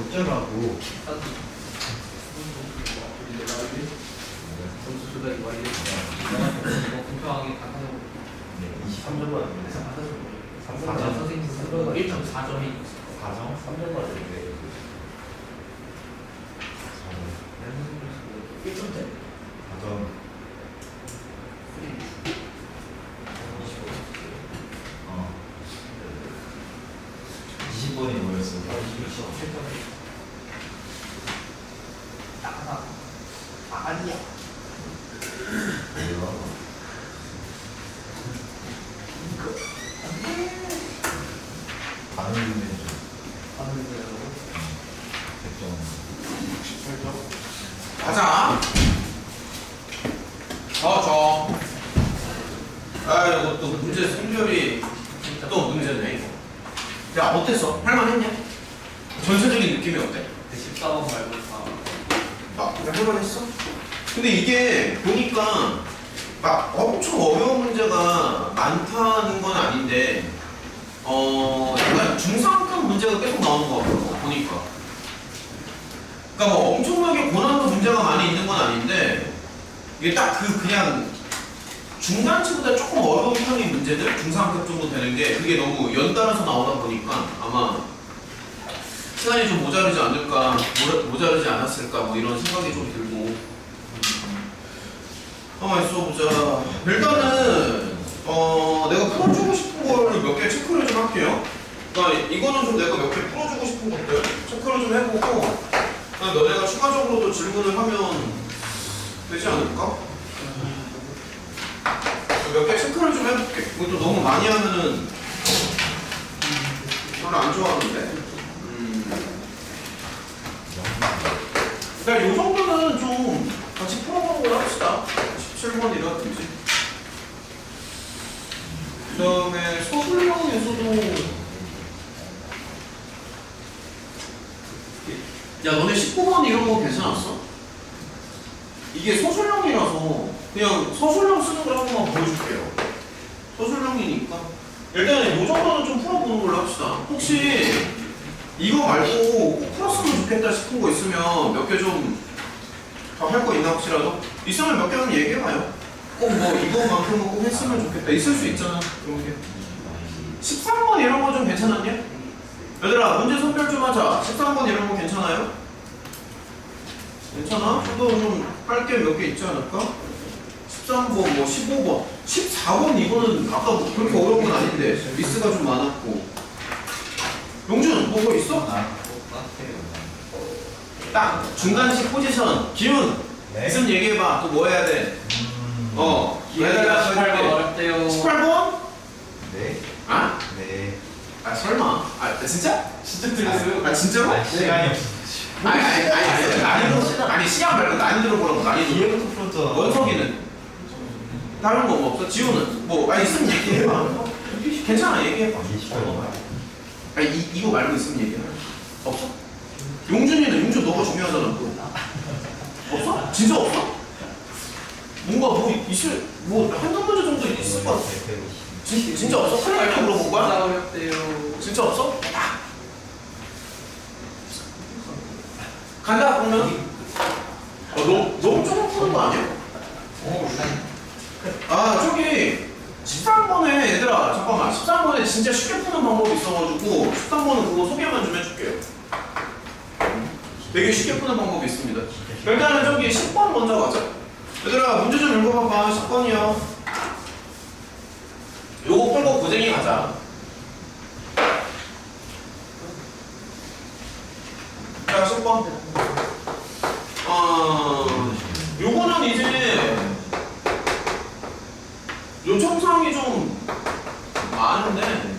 역전하고 점수 조작이 완료. 공평하게 가능하고. 23점 받았는데 4점 선생님 1.4점이 4점? 3점 받았는데 1점대. 4점 20번이 뭐였어? 27점. 아니야. 반응인데 아는 100점 가자. 저. 아, 이거 또 문제 성별이 또 문제네. 야, 어땠어? 할만했냐? 전체적인 느낌이 어때? 14번 말고 다. 할만했어? 근데 이게 보니까 막 엄청 어려운 문제가 많다는 건 아닌데, 약간 중상급 문제가 계속 나오는 것 같더라고, 보니까. 그러니까 뭐 엄청나게 고난도 문제가 많이 있는 건 아닌데, 이게 딱 그냥 중간치보다 조금 어려운 편의 문제들, 중상급 정도 되는 게 그게 너무 연달아서 나오다 보니까 아마 시간이 좀 모자르지 않을까, 모자르지 않았을까, 뭐 이런 생각이 좀 들고. 가만 있어 보자. 일단은 내가 풀어주고 싶은 걸 몇 개 체크를 좀 할게요. 그러니까 이거는 좀 내가 몇 개 풀어주고 싶은 것들 체크를 좀 해보고, 너네가 추가적으로도 질문을 하면 되지 않을까? 몇 개 체크를 좀 해볼게. 이것도 너무 많이 하면은 별로 안 좋아하는데. 그러니까 이 정도는 좀 같이 풀어보는 걸 합시다. 17번이라든지. 그 다음에 서술형에서도 야, 너네 19번 이런 거 괜찮았어? 이게 서술형이라서 그냥 서술형 쓰는 걸 한 번만 보여줄게요. 서술형이니까 일단은 이 정도는 좀 풀어보는 걸로 합시다. 혹시 이거 말고 꼭 풀었으면 좋겠다 싶은 거 있으면 몇 개 좀 더 할 거 있나 혹시라도? 있으면 몇 개는 얘기해봐요. 꼭 뭐 이거만큼은 꼭 했으면 좋겠다. 있을 수 있잖아. 그런 게. 13번 이런 거 좀 괜찮았냐? 얘들아 문제 선별 좀 하자. 13번 이런 거 괜찮아요? 괜찮아? 좀 할 게 몇 개 있지 않을까? 13번, 뭐 15번, 14번 이거는 아까 뭐 그렇게 어려운 건 아닌데 미스가 좀 많았고. 용준 뭐 있어? 딱 중간식 포지션 기운 있으면 얘기해봐. 또 뭐 해야 돼? 기회가 18번 어렵대요. 18번? 네? 아? 네 아 설마? 아 진짜? 진짜 들렸어요. 아 진짜로? 시간이 없어 아니 시간 말고 난이도로 보는 거 난이도. 기회부터 풀었잖아 원석이는 다른 거 뭐 없어? 지호는 뭐 있으면 얘기해봐. 괜찮아 얘기해봐. 28번 이거 말고 있으면 얘기해. 없어? 용준 너가 중요하잖아. 또. 없어? 진짜 없어? 뭔가 뭐 있을 뭐 한두 문제 정도 있을 것 같아. 진짜 없어? 클라이트 물어본 거야? 진짜 어렵대요. 진짜 없어? 간다 그러면. 너무 조금 푸는 거 아니야? 저기 13번에 얘들아 잠깐만 13번에 진짜 쉽게 푸는 방법이 있어가지고 13번은 그거 소개만 좀 해줄게요. 되게 쉽게 푸는 방법이 있습니다. 일단은 저기 10번 먼저 가자. 얘들아 문제 좀 읽어봐봐. 10번이요. 요거 풀고 고쟁이 가자. 자 10번. 요거는 이제 요청사항이 좀 많은데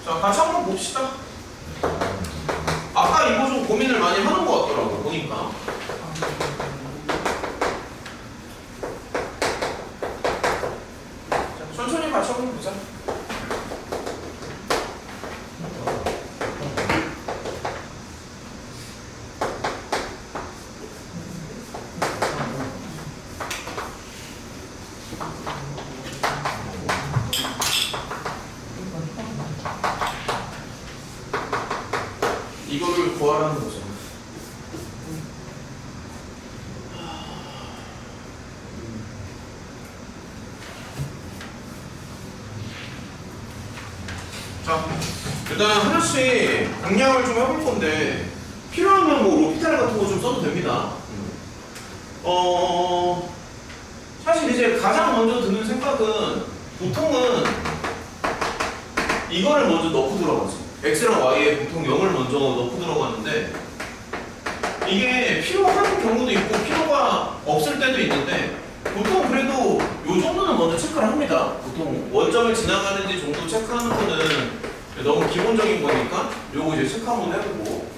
자 같이 한번 봅시다. 아까 이거 좀 고민을 많이 하는 것 같더라고 보니까. 자, 천천히 같이 한번 보자. 이거를 구하라는 거죠. 자, 일단 하나씩 공략을 좀 해볼 건데 필요하면 뭐 로피탈 같은 거 좀 써도 됩니다. 사실 이제 가장 먼저 드는 생각은 보통은 이거를 먼저 넣고 들어가지. x랑 y에 보통 0을 먼저 넣고 들어가는데 이게 필요한 경우도 있고 필요가 없을 때도 있는데 보통 그래도 요 정도는 먼저 체크를 합니다. 보통 원점을 지나가는지 정도 체크하는 거는 너무 기본적인 거니까 요거 이제 체크 한번 해보고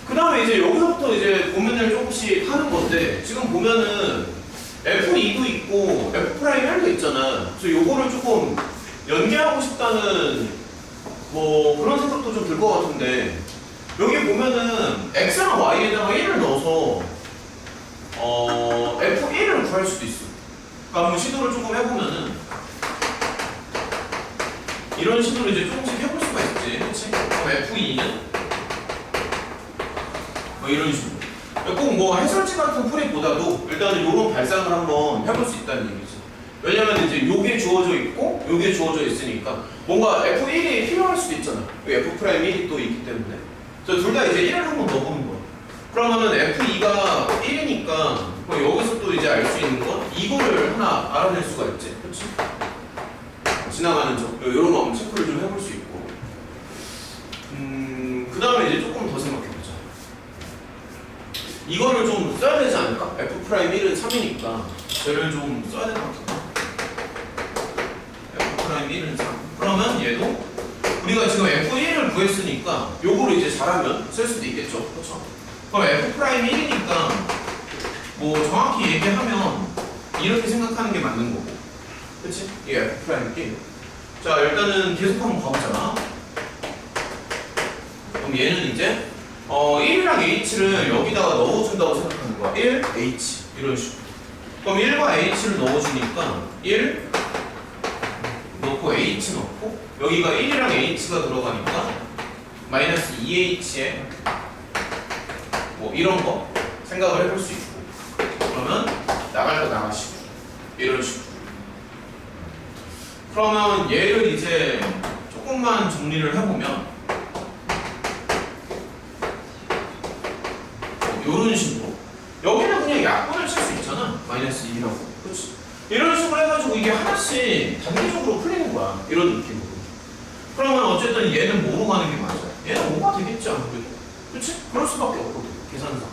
그 다음에 이제 여기서부터 이제 고민을 조금씩 하는 건데 지금 보면은 F2도 있고 F'1도 있잖아. 그래서 요거를 조금 연계하고 싶다는 뭐 그런 생각도 좀 들 것 같은데 여기 보면은 X랑 Y에다가 1을 넣어서 F1을 구할 수도 있어. 그러니까 한번 시도를 조금 해보면은 이런 시도를 이제 조금씩 해볼 수가 있지. 그치? 그럼 F2는 뭐 이런 식으로 꼭 뭐 해설지 같은 풀이보다도 일단은 이런 발상을 한번 해볼 수 있다는 얘기지. 왜냐면 이제 요게 주어져 있고 요게 주어져 있으니까 뭔가 F1이 필요할 수도 있잖아. F'1이 또 있기 때문에 그래서 둘 다 이제 1을 한번 넣어보는 거야. 그러면은 F2가 1이니까 여기서 또 이제 알 수 있는 건 이거를 하나 알아낼 수가 있지. 그렇지? 지나가는 점 이런 거 한번 체크를 좀 해볼 수 있고 그 다음에 이제 조금 더 생각해보자. 이거를 좀 써야 되지 않을까? F'1은 3이니까 쟤를 좀 써야 될 것 같아. F'1은 3 그러면 얘도 우리가 지금 F1을 구했으니까 요거를 이제 잘하면 쓸 수도 있겠죠. 그렇죠? 그럼 F'1이니까 뭐 정확히 얘기하면 이렇게 생각하는 게 맞는 거고 그치? 이게 F'1. 자 일단은 계속 한번 가보자. 그럼 얘는 이제 1이랑 h를 여기다가 넣어준다고 생각하는 거야. 1, h 이런 식으로. 그럼 1과 h를 넣어주니까 1 넣고 h 넣고 여기가 1이랑 h가 들어가니까 마이너스 2h에 뭐 이런 거 생각을 해볼 수 있고 그러면 나갈 거 나가시고 이런 식으로. 그러면 얘를 이제 조금만 정리를 해보면 이런 식으로 여기는 그냥 약분을 칠 수 있잖아. 마이너스 2라고. 그렇지? 이런 식으로 해가지고 이게 하나씩 단계적으로 풀리는 거야. 이런 느낌으로. 그러면 어쨌든 얘는 뭐로 가는 게 맞아? 얘는 5가 되겠지 아무래도. 그렇지? 그럴 수밖에 없거든. 계산상.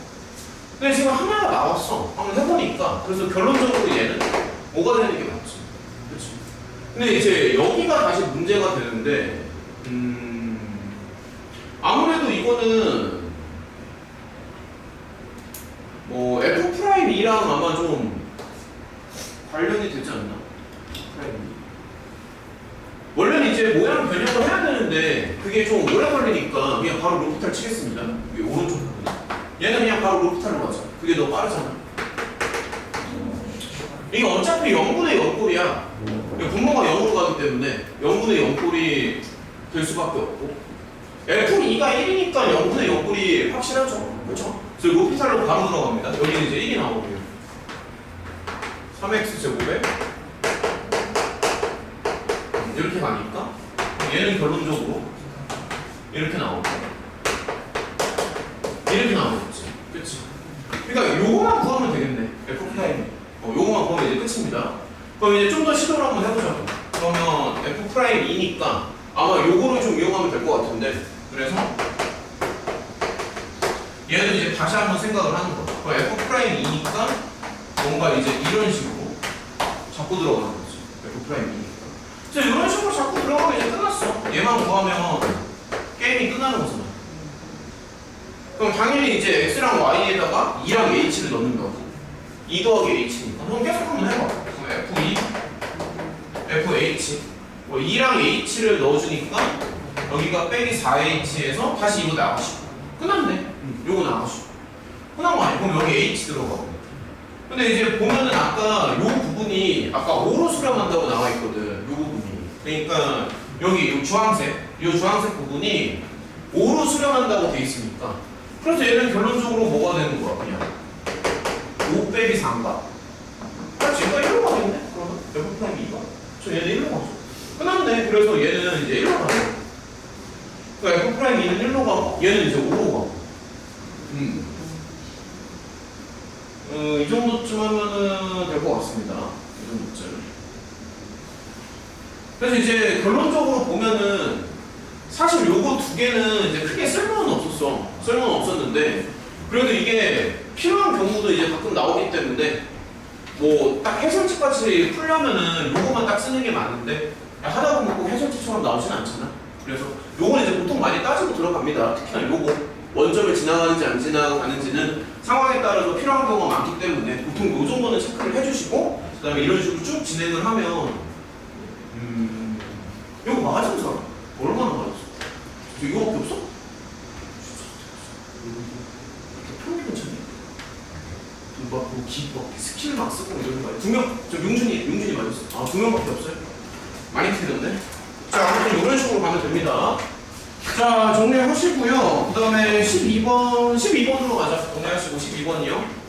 근데 지금 하나가 나왔어. 한번 해보니까. 그래서 결론적으로 얘는 5가 되는 게 맞지. 그렇지? 근데 이제 여기가 다시 문제가 되는데 아무래도 이거는 뭐 F'2랑 아마 좀 관련이 되지 않나? 원래는 이제 모양 변형을 해야 되는데 그게 좀 오래 걸리니까 그냥 바로 로피탈 치겠습니다. 이게 오른쪽 부분. 얘는 그냥 바로 로피탈로 가자. 그게 더 빠르잖아. 이게 어차피 0분의 0꼴이야. 분모가 0으로 가기 때문에 0분의 0꼴이 될 수밖에 없고 F2가 1이니까 0분의 0꼴이 확실하죠. 그렇죠? 그래서 로피탈로 바로 들어갑니다. 여기는 이제 1이 나오고요. 3x 제곱에 이렇게 가니까 얘는 결론적으로 이렇게 나오고 이렇게 나오겠지. 그치? 그러니까 요거만 구하면 되겠네. F'. 요거만 구하면 이제 끝입니다. 그럼 이제 좀 더 시도를 한번 해보자고. 그러면 F'2니까 아마 요거를 좀 이용하면 될 것 같은데 그래서 얘는 이제 다시 한번 생각을 하는 거야. F'2니까 뭔가 이제 이런 식으로 자꾸 들어가는 거지. F'2니까. 그래서 이런 식으로 자꾸 들어가면 이제 끝났어. 얘만 구하면 게임이 끝나는 거잖아. 그럼 당연히 이제 X랑 Y에다가 2랑 H를 넣는 거고 2 더하기 H니까. 그럼 계속 한번 해봐. 그럼 F2, FH 뭐 2랑 H를 넣어주니까 여기가 빼기 4H에서 다시 이거 나가시고 끝났네. 요거 나가시고 끝난 거 아니야? 그럼 여기 H 들어가고. 근데 이제 보면은 아까 요 부분이 아까 5로 수렴한다고 나와 있거든. 요 부분이. 그러니까 여기 요 주황색 부분이 5로 수렴한다고 돼 있으니까. 그래서 얘는 결론적으로 뭐가 되는 거야? 그냥 5 빼기 4인가? 아, 얘가 1로 가겠네? 그러면 F 프라임이 2가? 저 얘는 1로 가죠. 끝났네. 그래서 얘는 이제 1로 가죠. 그러니까 F 프라임 2는 1로 가고 얘는 이제 5로 가고. 이 정도쯤 하면은 될 것 같습니다. 이 정도쯤. 그래서 이제 결론적으로 보면은 사실 요거 두 개는 이제 크게 쓸모는 없었어. 쓸모는 없었는데 그래도 이게 필요한 경우도 이제 가끔 나오기 때문에 뭐 딱 해설지까지 풀려면은 요거만 딱 쓰는 게 맞는데 하다 보면 꼭 해설지처럼 나오진 않잖아. 그래서 요거는 이제 보통 많이 따지고 들어갑니다. 특히나 요거 원점을 지나가는지 안 지나가는지는 상황에 따라서 필요한 경우가 많기 때문에 보통 요 정도는 체크를 해주시고 그 다음에 이런 식으로 쭉 진행을 하면 요거 맞은 사람 얼마나 맞았어? 저 이거밖에 없어? 이렇게 평균 괜찮니? 뭐 스킬 막 쓰고 이러는 거 아니야? 2명? 저 용준이 맞았어. 아 2명밖에 없어요? 많이 틀렸네? 자 아무튼 이런 식으로 가면 됩니다. 자 정리하시고요. 그 다음에 12번으로 가자. 정리하시고 12번이요.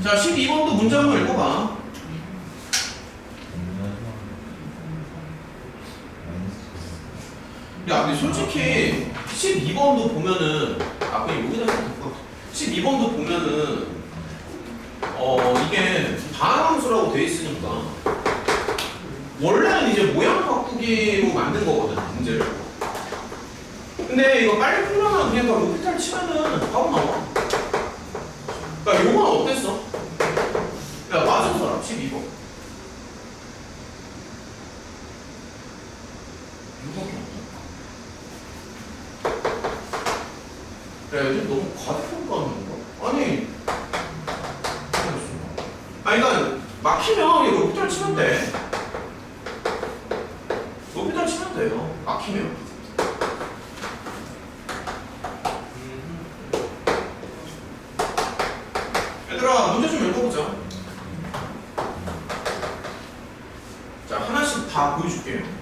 자 12번도 문장을 읽어봐. 야 근데 솔직히 12번도 보면은 그냥 여기다가 12번도 보면은 이게 반함수라고 돼 있으니까 원래는 이제 모양 바꾸기로 만든 거거든 문제를. 근데 이거 빨리 풀려면 그냥 로피탈 치면은 바로 나와. 그러니까 요건 어땠어? 야 맞은 사람 12번. 이거밖에 없다. 야 요즘 너무 과대평가하는 건가? 아니 그러니까 막히면 이거 로피탈 치면 돼. 로피탈 치면 돼요. 막히면. 얘들아 문제 좀 읽어보자. 자 하나씩 다 보여줄게요.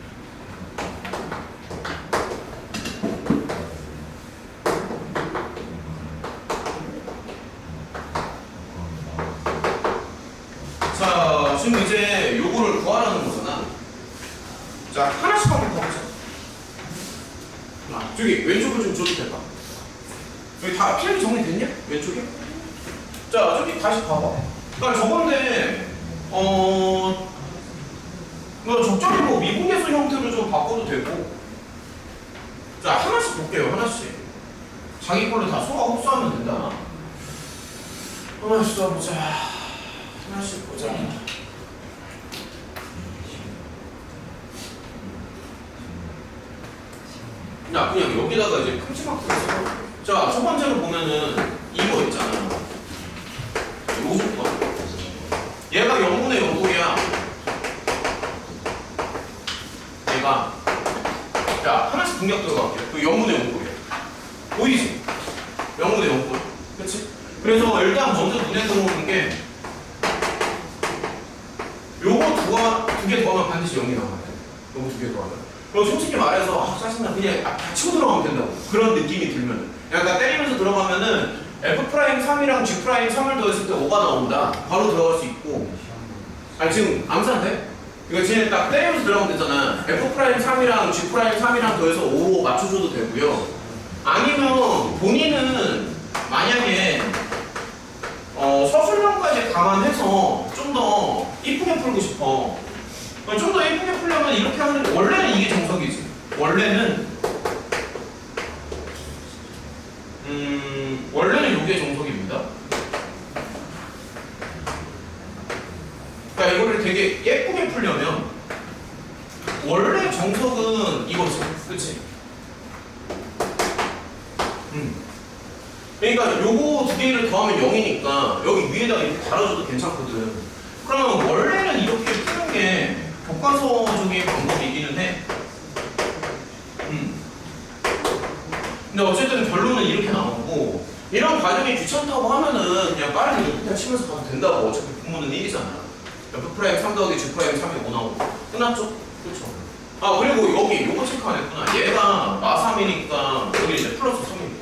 자 지금 이제 요거를 구하라는 거잖아. 자 하나씩 한번 봐보자. 저기 왼쪽을 좀 줘도 될까? 여기 다 필기 정리됐냐? 왼쪽에? 자 저기 다시 봐봐. 그러니까 저건데 뭐 적절히 뭐 미분계수 형태로 좀 바꿔도 되고. 자 하나씩 볼게요. 하나씩 자기 걸로 다 소화 흡수하면 된다. 하나씩 써보자. 하나씩 보자. 야 그냥 여기다가 이제 큼지막하게 써. 자 첫 번째로 보면은 이거 있잖아. 요거 조건. 얘가 0분의 0꼴이야. 얘가 자 하나씩 공략 들어갈게요. 그 0분의 0꼴이야. 보이지? 0분의 0꼴. 그치? 그래서 일단 먼저 눈에 들어오는 게 요거 두 개 더하면 반드시 0이 나와야 돼. 요거 2개 더하면. 그럼 솔직히 말해서 짜증나 그냥 다 치고 들어가면 된다고. 그런 느낌이 들면은. 약간 때리면서 들어가면은 F'3이랑 G'3을 더했을 때 5가 나온다. 바로 들어갈 수 있고. 아니 지금 암산 돼? 이거 지금 딱 때리면서 들어가면 되잖아. F'3이랑 G'3이랑 더해서 5로 맞춰줘도 되고요. 아니면 본인은 만약에 서술형까지 감안해서 좀 더 이쁘게 풀고 싶어. 좀 더 이쁘게 풀려면 이렇게 하는 원래는 이게 정석이지. 원래는 이게 정석입니다. 그러니까 이거를 되게 예쁘게 풀려면 원래 정석은 이거지, 그렇지? 그러니까 요거 두 개를 더하면 0이니까 여기 위에다가 이렇게 달아줘도 괜찮거든. 그러면 원래는 이렇게 푸는 게 교과서적인 방법이기는 해. 근데 어쨌든 결론은 이렇게 나오고 이런 과정이 귀찮다고 하면은 그냥 빠르게 루피탈 치면서 가도 된다고. 어차피 분모는 1이잖아. F' 3 더하기 G' 3이 5 나오고 끝났죠? 그렇죠. 아 그리고 여기 요거 체크 안 했구나. 얘가 마3이니까 여기 이제 플러스 3입니다.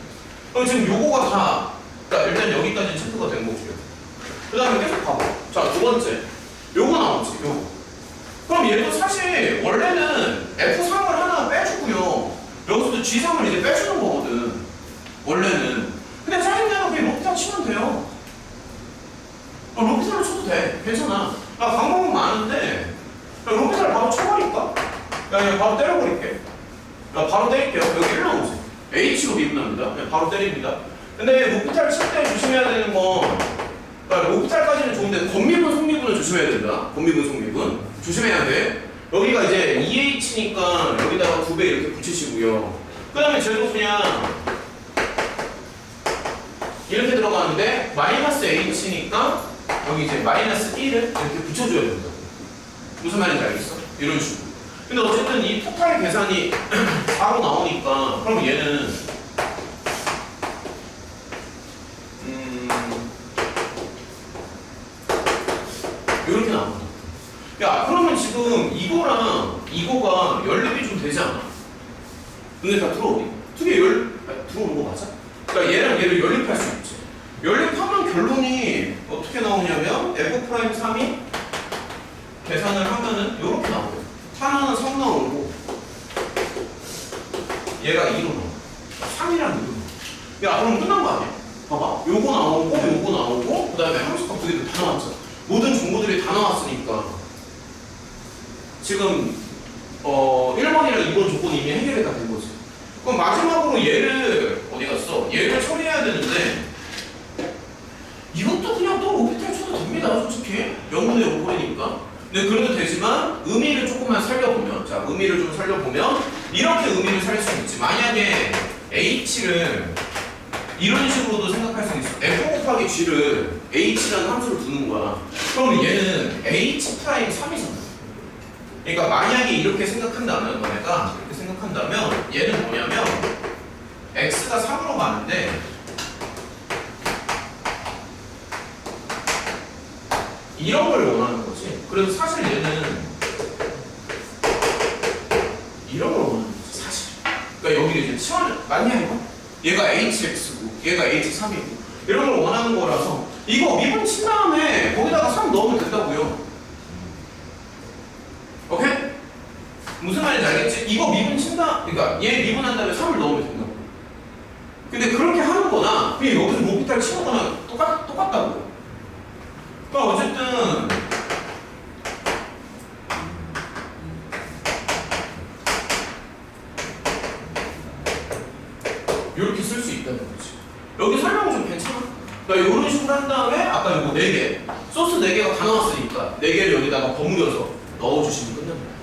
그럼 지금 요거가 다 그러니까 일단 여기까지는 체크가 된 거고요. 그 다음에 계속 봐봐. 자, 두 번째. 요거 나오지, 요거. 그럼 얘도 사실 원래는 F3을 하나 빼주고요. 여기서도 G3을 이제 빼주는 거거든. 원래는. 근데 짜증나면 그냥 로피탈 치면 돼요. 로피탈로 쳐도 돼. 괜찮아. 방법은 많은데 로피탈 바로 쳐버릴까? 그냥 바로 때려버릴게. 바로 때릴게요. 여기 1 나오지. H로 미분합니다. 그냥 바로 때립니다. 근데 로피탈 칠 때 조심해야 되는 건 로피탈까지는 좋은데 권미분, 속미분은 조심해야 된다. 권미분, 속미분 조심해야 돼. 여기가 이제 2H니까 여기다가 2배 이렇게 붙이시고요. 그 다음에 쟤도 그냥 이렇게 들어가는데 마이너스 H니까 여기 이제 마이너스 1을 이렇게 붙여줘야 된다. 무슨 말인지 알겠어? 이런 식으로. 근데 어쨌든 이 토탈 계산이 4로 나오니까 그럼 얘는 이렇게 나옵니다. 야 그러면 지금 이거랑 이거가 연립이 좀 되지 않아? 눈에 다 들어오니? 들어오는 거 맞아? 그러니까 얘랑 얘를 연립할 수 있지. 연립하면 결론이 어떻게 나오냐면 F'3이 계산을 하면은 이렇게 나오거든. 하나는 3 나오고 얘가 2로 나와. 3이랑 2로 나와. 야 그럼 끝난 거 아니야? 봐봐. 요거 나오고 그 다음에 함수값 두 개도 다 나왔잖아. 모든 정보들이 다 나왔으니까 지금 1번이랑 2번 조건이 이미 해결이 다 된 거지. 그럼 마지막으로 얘를 어디 갔어? 얘를 처리해야 되는데 이것도 그냥 또 로피탈 쳐도 됩니다. 솔직히 0분의 5번이니까. 근데 그래도 되지만 의미를 조금만 살려보면 자 의미를 좀 살려보면 이렇게 의미를 살릴 수 있지. 만약에 H를 이런 식으로도 생각할 수 있어. F 곱하기 G를 H라는 함수를 두는 거야. 그러면 얘는 H'3이잖아. 그러니까 만약에 이렇게 생각한다면 너네가 이렇게 생각한다면 얘는 뭐냐면 X가 3으로 가는데 이런 걸 원하는 거지. 그래서 사실 얘는 이런 걸 원하는 거지 사실. 그러니까 여기를 이제 치환을 맞냐 이거? 얘가 HX고 얘가 H3이고 이런 걸 원하는 거라서 이거 미분 친 다음에 거기다가 3 넣으면 된다고요. 오케이? 무슨 말인지 알겠지? 이거 미분 친다 그러니까 얘 미분한 다음에 3을 넣으면 된다고. 근데 그렇게 하는 거나 그냥 여기서 로피탈 치는 거나 똑같다고. 그러니까 어쨌든 이렇게 쓸 수 있다는 거지. 여기 설명은 좀 괜찮아? 그러니까 이런 식으로 한 다음에 아까 이거 4개 소스 4개가 다 나왔으니까 4개를 여기다가 버무려서 넣어주시면 끝납니다.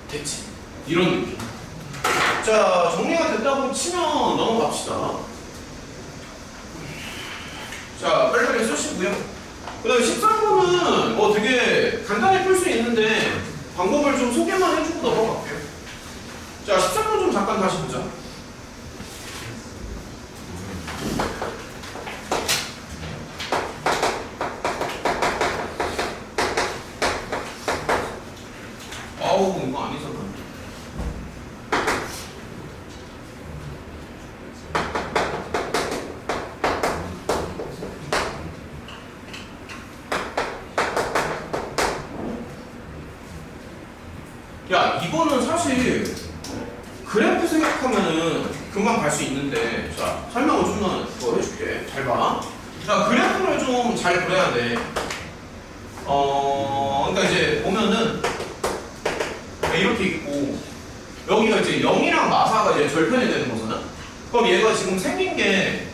됐지? 이런 느낌. 자 정리가 됐다고 치면 넘어갑시다. 자 빨리빨리 쓰시고요. 그 다음에 13번은 되게 간단히 풀 수 있는데 방법을 좀 소개만 해주고 넘어갈게요. 자 13번 좀 잠깐 다시 보자. 아우 이거 아니잖아. 야 이거는 사실 그래프 생각하면은 금방 갈 수 있는데 자 설명을 좀 더 해줄게. 잘 봐. 자 그래프를 좀 잘 그려야 돼. 그러니까 이제 보면은 이렇게 있고 여기가 이제 0이랑 마사가 이제 절편이 되는 거잖아. 그럼 얘가 지금 생긴 게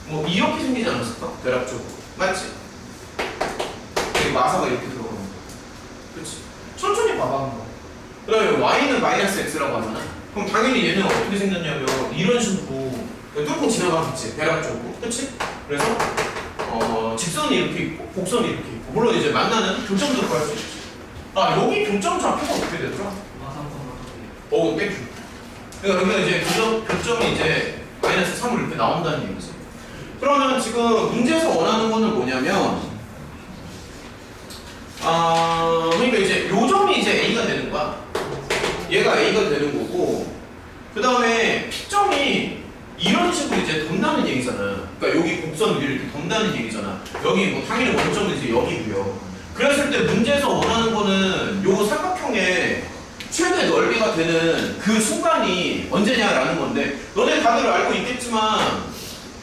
뭐 이렇게 생기지 않았을까? 대략적으로 맞지? 여기 마사가 이렇게 들어가는 거야. 그렇지? 천천히 봐봐 한번. 그 다음에 y는 마이너스 x라고 하잖아. 그럼 당연히 얘는 어떻게 생겼냐면 이런 식으로 뚫고 지나가겠지 대략적으로. 그치? 그래서 직선이 이렇게 있고 곡선이 이렇게 있고 물론 이제 만나는 교점도 구할 수 있지. 아 여기 교점 좌표가 어떻게 되더라? 땡큐. 그러니까 여기가 이제 교점이 이제 마이너스 3으로 이렇게 나온다는 얘기죠. 그러면 지금 문제에서 원하는 거는 뭐냐면 그러니까 이제 요 점이 이제 A가 되는 거야. 얘가 A가 되는 거고 그 다음에 P점이 이런 식으로 이제 돈다는 얘기잖아. 그러니까 여기 곡선 위를 이렇게 돈다는 얘기잖아. 여기 뭐 당연히 원점은 이제 여기고요. 그랬을 때 문제에서 원하는 거는 요 삼각형의 최대 넓이가 되는 그 순간이 언제냐라는 건데 너네 다들 알고 있겠지만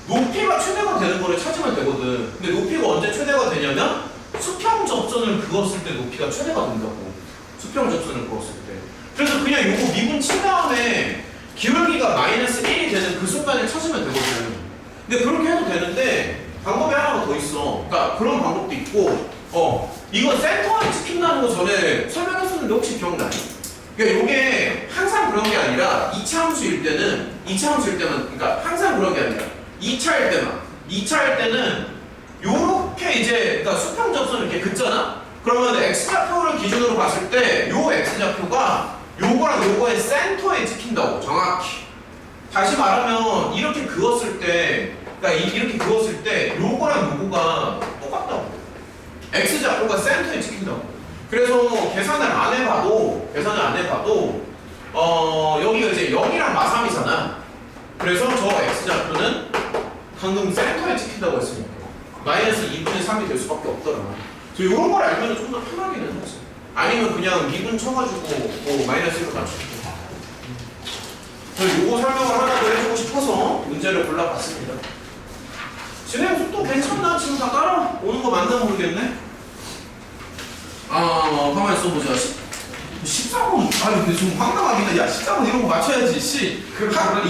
높이가 최대가 되는 거를 찾으면 되거든. 근데 높이가 언제 최대가 되냐면 수평 접선을 그었을 때 높이가 최대가 된다고. 수평 접선을 그었을 때. 그래서 그냥 요거 미분 친 다음에 기울기가 마이너스 1이 되는 그 순간을 찾으면 되거든. 근데 그렇게 해도 되는데 방법이 하나가 더 있어. 그러니까 그런 방법도 있고 이거 센터에 찍힌다는 거 전에 설명했었는데 혹시 기억나요? 그러니까 이게 항상 그런 게 아니라 2차 함수일 때는 그러니까 항상 그런 게 아니라 2차일 때는 요렇게 이제 그러니까 수평 접선을 이렇게 긋잖아? 그러면 x좌표를 기준으로 봤을 때 요 x좌표가 요거랑 요거의 센터에 찍힌다고 정확히. 다시 말하면 이렇게 그었을 때 그러니까 이렇게 그었을 때 요거랑 요거가 똑같다고. x좌표가 센터에 찍힌다고. 그래서 계산을 안 해봐도 여기가 이제 0이랑 마삼이잖아. 그래서 저 x좌표는 방금 센터에 찍힌다고 했으니까 마이너스 2분의 3이 될 수밖에 없더라. 그래서 이런 걸 알면 좀 더 편하기는 하지. 아니면 그냥 미분 쳐가지고 마이너스 1로 맞추고. 저는 요거 설명을 하나 더 해주고 싶어서 문제를 골라봤습니다. 진행 속도 괜찮나? 지금 다 따라오는 거 맞나 모르겠네. 가만히 써보자. 14번. 아니 근데 좀 황당하긴 해. 야 14번 이런 거 맞춰야지.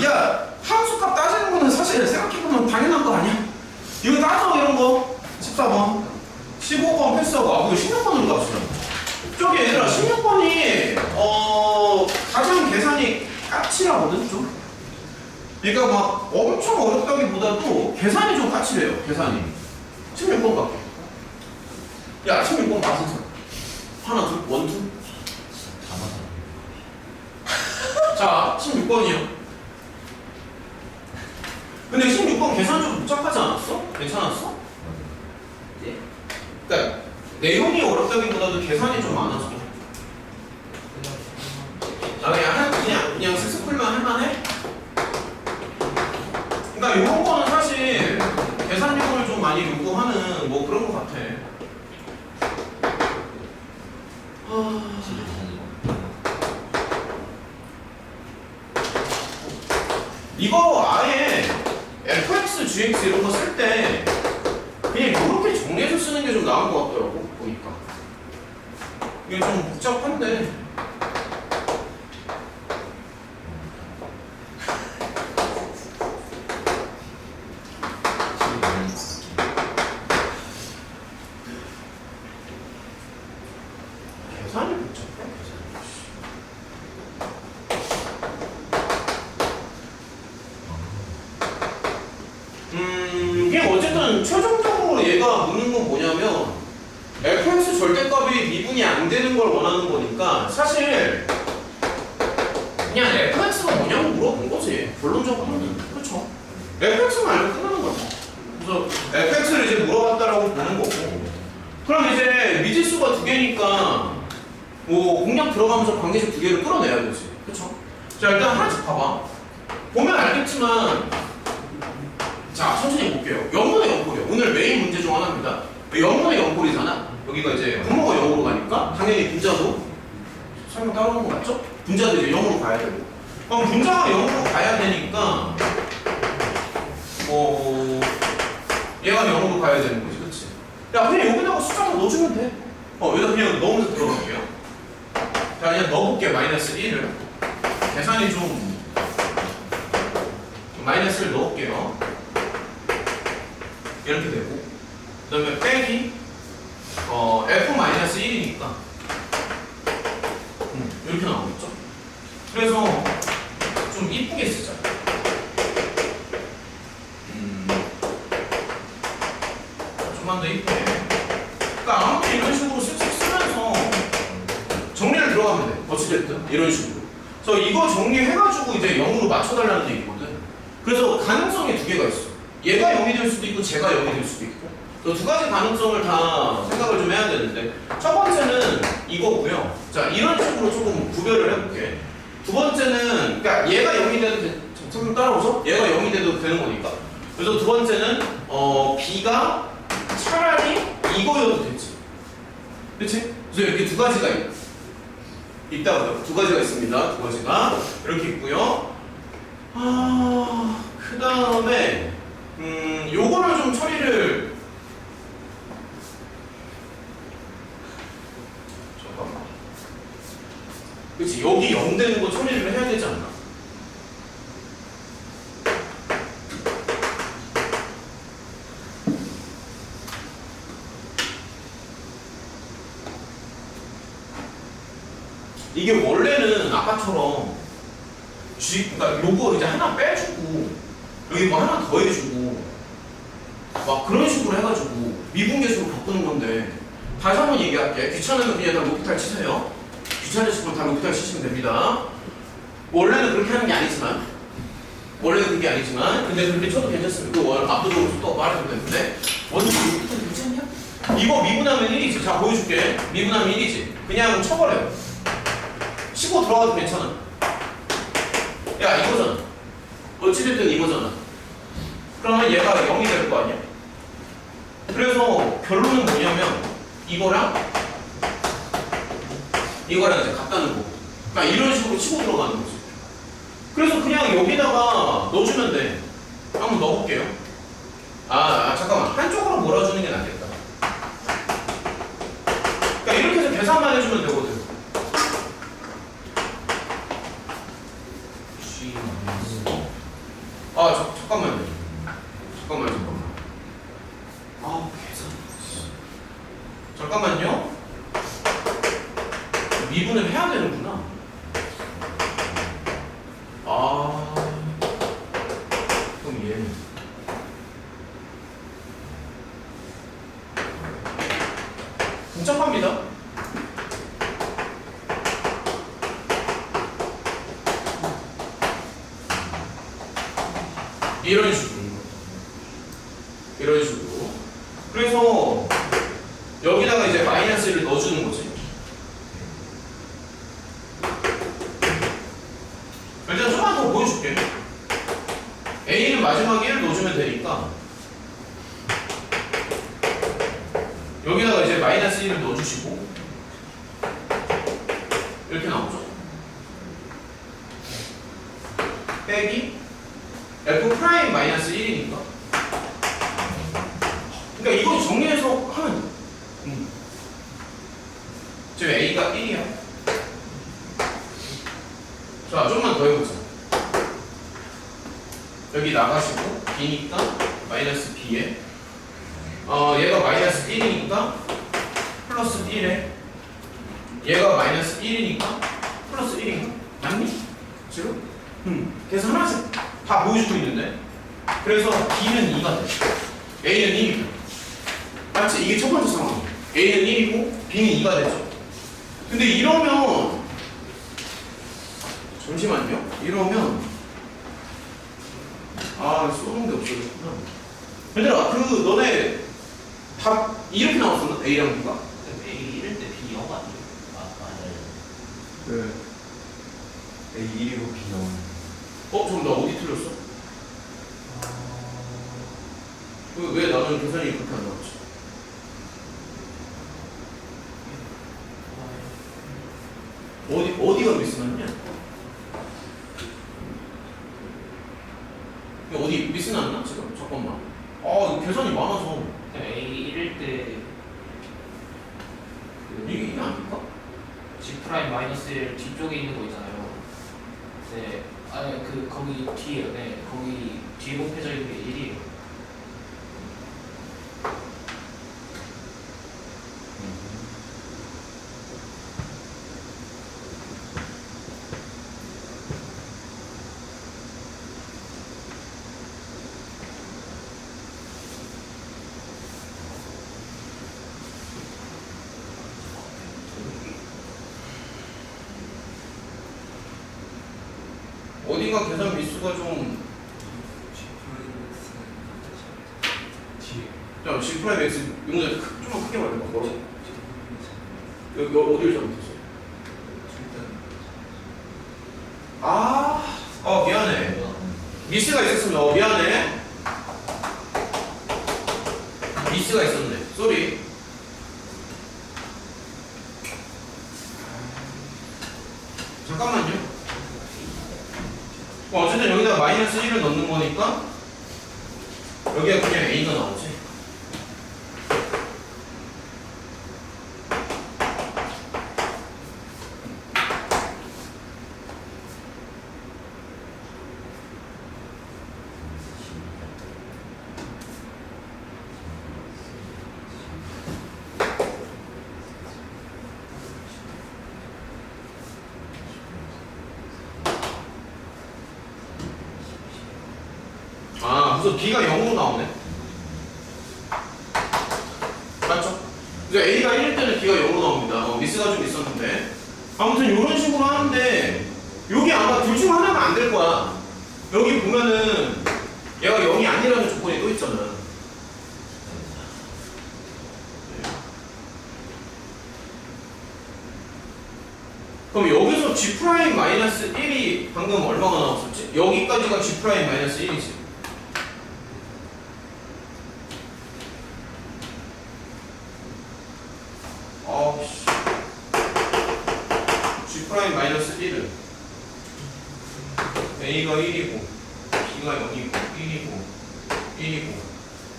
야 함수값 따지는 거는 사실 생각해보면 당연한 거 아니야? 이거 따져 이런 거. 14번 15번 패스하고 이거 16번으로 갑시다. 저기 얘들아 16번이 가장 계산이 까칠하거든 좀. 그러니까 막 엄청 어렵다기보다도 계산이 좀 까칠해요. 계산이 16번 갈게. 야 16번 맞은 사람 하나 둘 원투 자 16번이요. 근데 16번 계산 좀 복잡하지 않았어? 괜찮았어? 예. 그러니까 내용이 어렵다기보다도 계산이 좀 많아서 그냥 스스풀만 할만해? 그러니까 이런 거는 사실 계산력을 좀 많이 요구하는 뭐 그런 거 같아. 이거 아예 fx, gx 이런 거 쓸 때 그냥 이렇게 정리해서 쓰는 게 좀 나은 것 같더라고 보니까. 이게 좀 복잡한데 계산이 복잡해. 이게 어쨌든 최종적으로 얘가 묻는 건 뭐냐면 fx 절대값이 미분이 안 되는 걸 원하는 거니까 사실 그냥 fx가 뭐냐고 물어본 거지. 결론적으로는 그렇죠. fx만 알면 끝나는 거죠. 그래서 fx를 이제 물어봤다라고 보는 거고. 그럼 이제 미지수가 두 개니까 뭐 공략 들어가면서 관계식 두 개를 끌어내야 되지. 그렇죠. 자 일단 하나씩 봐봐. 보면 알겠지만 자 천천히 볼게요. 0분의 0꼴이요. 오늘 메인 문제 중 하나입니다. 0분의 0꼴이잖아. 여기가 이제 분모가 0으로 가니까 당연히 분자도 설명 따라오는 거 맞죠? 분자도 이제 0으로 가야 되고. 그럼 분자가 0으로 가야 되니까 얘가 0으로 가야 되는 거지. 그치? 야 그냥 여기다가 숫자 더 넣어주면 돼. 여기다 그냥 넣으면서 들어갈게요. 자 그냥 넣어볼게. 마이너스 1을 계산이 좀 마이너스를 넣을게요. 이렇게 되고 그 다음에 빼기 f-1이니까 이렇게 나오겠죠? 그래서 좀 이쁘게 쓰자. 좀만 더 이쁘게. 그러니까 아무튼 이런 식으로 쓱쓱 쓰면서 정리를 들어가면 돼. 어찌됐든 이런 식으로. 그래서 이거 정리해가지고 이제 0으로 맞춰달라는 얘기거든. 그래서 가능성이 두 개가 있어. 얘가 0이 될 수도 있고 쟤가 0이 될 수도 있고. 두 가지 가능성을 다 생각을 좀 해야 되는데 첫 번째는 이거고요. 자, 이런 식으로 조금 구별을 해볼게. 두 번째는 그러니까 얘가 0이 돼도 잠깐 따라오죠? 얘가 0이 돼도 되는 거니까. 그래서 두 번째는 B가 차라리 이거여도 되지. 그치? 그래서 이렇게 두 가지가 있다고요. 두 가지가 있습니다. 두 가지가 이렇게 있고요. 그 다음에 요거를 좀 처리를 잠깐만. 그치? 여기 0 되는 거 처리를 해야 되지 않나? 이게 원래는 아까처럼 그러니까 요거 이제 하나 빼주고 여기 뭐 하나 더해주고 막 그런 식으로 해가지고 미분계수로 바꾸는 건데 다시 한번 얘기할게. 귀찮으면 그냥 다 로피탈 치세요. 귀찮으시면 다 로피탈 치시면 됩니다. 원래는 그렇게 하는 게 아니지만 근데 그렇게 쳐도 괜찮습니다. 그 압도적으로 속도가 빠르기 때문에 원래 로피탈 괜찮냐? 이거 미분하면 1이지. 자 보여줄게. 미분하면 1이지. 그냥 쳐버려요. 치고 들어가도 괜찮아. 야 이거잖아. 어찌됐든 이거잖아. 그러면 얘가 0이 될 거 아니야. 그래서 결론은 뭐냐면 이거랑 이제 같다는 거고. 그러니까 이런 식으로 치고 들어가는 거지. 그래서 그냥 여기다가 넣어주면 돼. 한번 넣어볼게요. 잠깐만. 한쪽으로 몰아주는 게 낫겠다. 그러니까 이렇게 해서 계산만 해주면 되거든. 잠깐만요. 계산. 잠깐만요. 미분을 해야 되는구나. 그럼 얘는 복잡합니다. 이런 식으로. 그래서 여기다가 이제 마이너스를 넣어주는 거지. 일단 조금만 더 보여줄게. A는 마지막에 1을 넣어주면 되니까 여기다가 이제 마이너스 1을 넣어주시고 이렇게 나오죠. 빼기 F 프라임 마이너스 1이니까. 그러니까 이거 정리해서 하면 돼. 지금 A가 1이야. 자, 좀만 더 해보자. 여기 나가시고 B니까 마이너스 B에 얘가 마이너스 1이니까 플러스 1에 얘가 마이너스 1이니까 플러스 1인가? 맞니? 지금? 그래서 하나씩 다 보여주고 있는데 그래서 B는 2가 돼. A는 1이고 맞지? 이게 첫 번째 상황. A는 1이고 B는 2가 되죠. 근데 이러면 잠시만요. 이러면 쏘는 게 없어졌구나. 얘들아 너네 답 이렇게 나왔었나? A랑 B가? A 이럴 때 B 0 아니에요? 맞아요. A 1이고 B 0. 잠깐 나 어디 틀렸어? 왜 나는 계산이 그렇게 안 나왔지? 어디가 미스났냐? 어디 미스 났나 지금? 잠깐만. 이거 계산이 많아서 A 이럴 때 이게 아닐까? G 프라임 마이너스 1 뒤쪽에 있는 거 있잖아요. 네, 거기 뒤에요. 네, 거기 뒤에 곱해져 있는 게 1이에요. 어딘가 계산 미수가 좀 자, G 프라임 X 이거 좀만 크게 말해봐. 뭐라고? 여기 어디를 잘못했어? 미안해. 미스가 있었으면 미안해. 미스가 있었네. 쏘리. 잠깐만요. 어쨌든 여기다 마이너스 1을 넣는 거니까 여기가 그냥 A가 나오지. 그래서 B가 0으로 나오네. 맞죠? 그래서 A가 1일 때는 B가 0으로 나옵니다. 미스가 좀 있었는데 아무튼 이런 식으로 하는데 여기 아마 둘 중 하나가 안 될 거야. 여기 보면은 얘가 0이 아니라는 조건이 또 있잖아. 그럼 여기서 G'-1이 방금 얼마가 나왔었지? 여기까지가 G'-1이지. G'-1은 A가 1이고 B가 0이고 1이고 1이고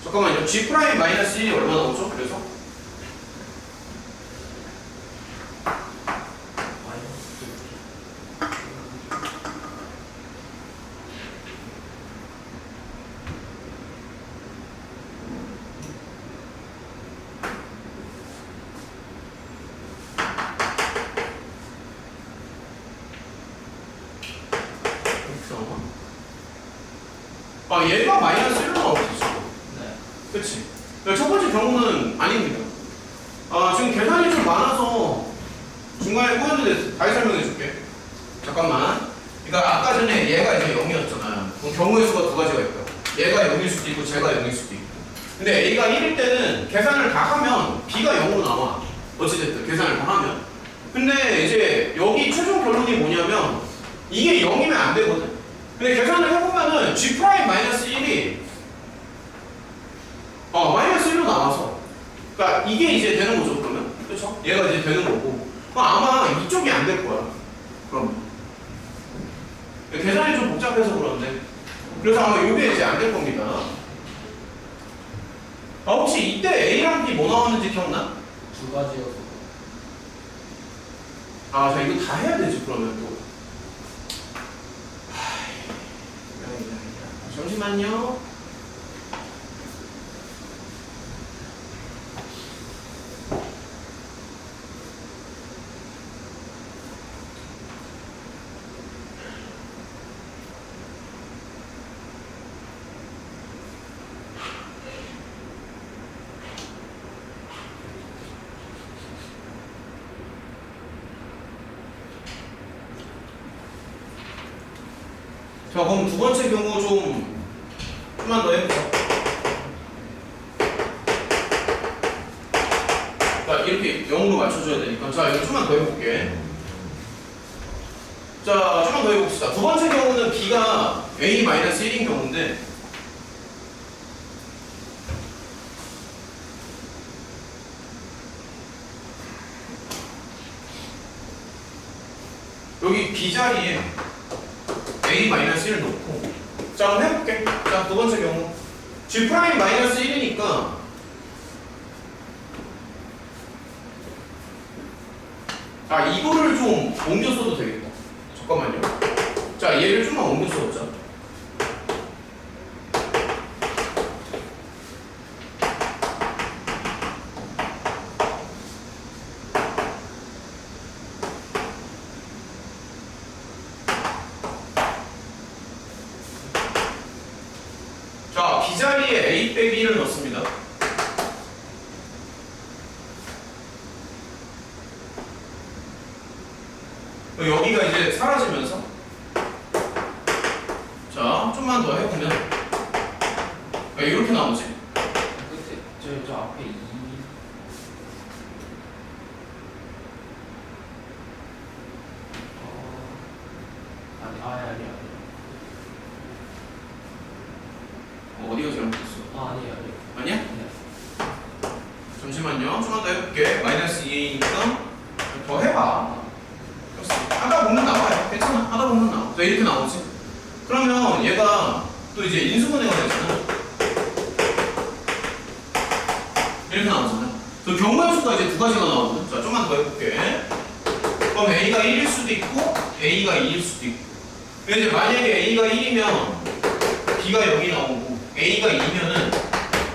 잠깐만요. G'-1이 얼마 나오죠? 그래서 얘가 마이너스 1로 나오겠지. 네. 그치? 첫 번째 경우는 아닙니다. 지금 계산이 좀 많아서 중간에 꼬였는데 다시 설명해 줄게. 잠깐만. 그러니까 아까 전에 얘가 이제 0이었잖아. 그럼 경우의 수가 두 가지가 있고요. 얘가 0일 수도 있고 제가 0일 수도 있고. 근데 A가 1일 때는 계산을 다 하면 B가 0으로 나와. 어찌됐든 계산을 다 하면. 근데 이제 여기 최종 결론이 뭐냐면 이게 0이면 안 되거든. 근데 계산을 해보면은 G'-1이 마이너스 1로 나와서 그러니까 이게 이제 되는 거죠. 그러면 그렇죠? 얘가 이제 되는 거고 아마 이쪽이 안 될 거야. 그럼 계산이 좀 복잡해서 그런데 그래서 아마 이게 이제 안 될 겁니다. 혹시 이때 A랑 B 뭐 나왔는지 기억나? 두 가지여서. 자 이거 다 해야 되지 그러면 또. 잠시만요. 자 그럼 두 번째 경우 좀만 더 해보자. 자 이렇게 0으로 맞춰줘야 되니까 자 이거 좀만 더 해볼게. 자 좀만 더 해봅시다. 두 번째 경우는 B가 A-1인 경우인데 여기 B 자리에 A-1을 놓고 자 한번 해볼게. 자 두 번째 경우 G'-1이니까 이거를 좀 옮겨 써도 되겠다. 잠깐만요. 자 얘를 좀만 옮겨 써보자. 자 B 자리에 A-1을 넣습니다. 여기가 이제 사라지면서 자 좀만 더 해보면 이렇게 나오지. 끝에 저 앞에 2 아니 어디가 잘못됐어? 아니에요. 아니야? 네. 잠시만요. 좀만 더 해볼게. 마이너스 2니까 더 해봐. 하다 보면 나와요. 괜찮아. 하다 보면 나와. 자, 이렇게 나오지. 그러면 얘가 또 이제 인수분해가 되잖아. 이렇게 나오잖아. 그 경우의 수가 이제 두 가지가 나오거든. 자, 좀만 더 해볼게. 그럼 A가 1일 수도 있고 A가 2일 수도 있고. 근데 이제 만약에 A가 1이면 B가 0이 나오고 A가 2면은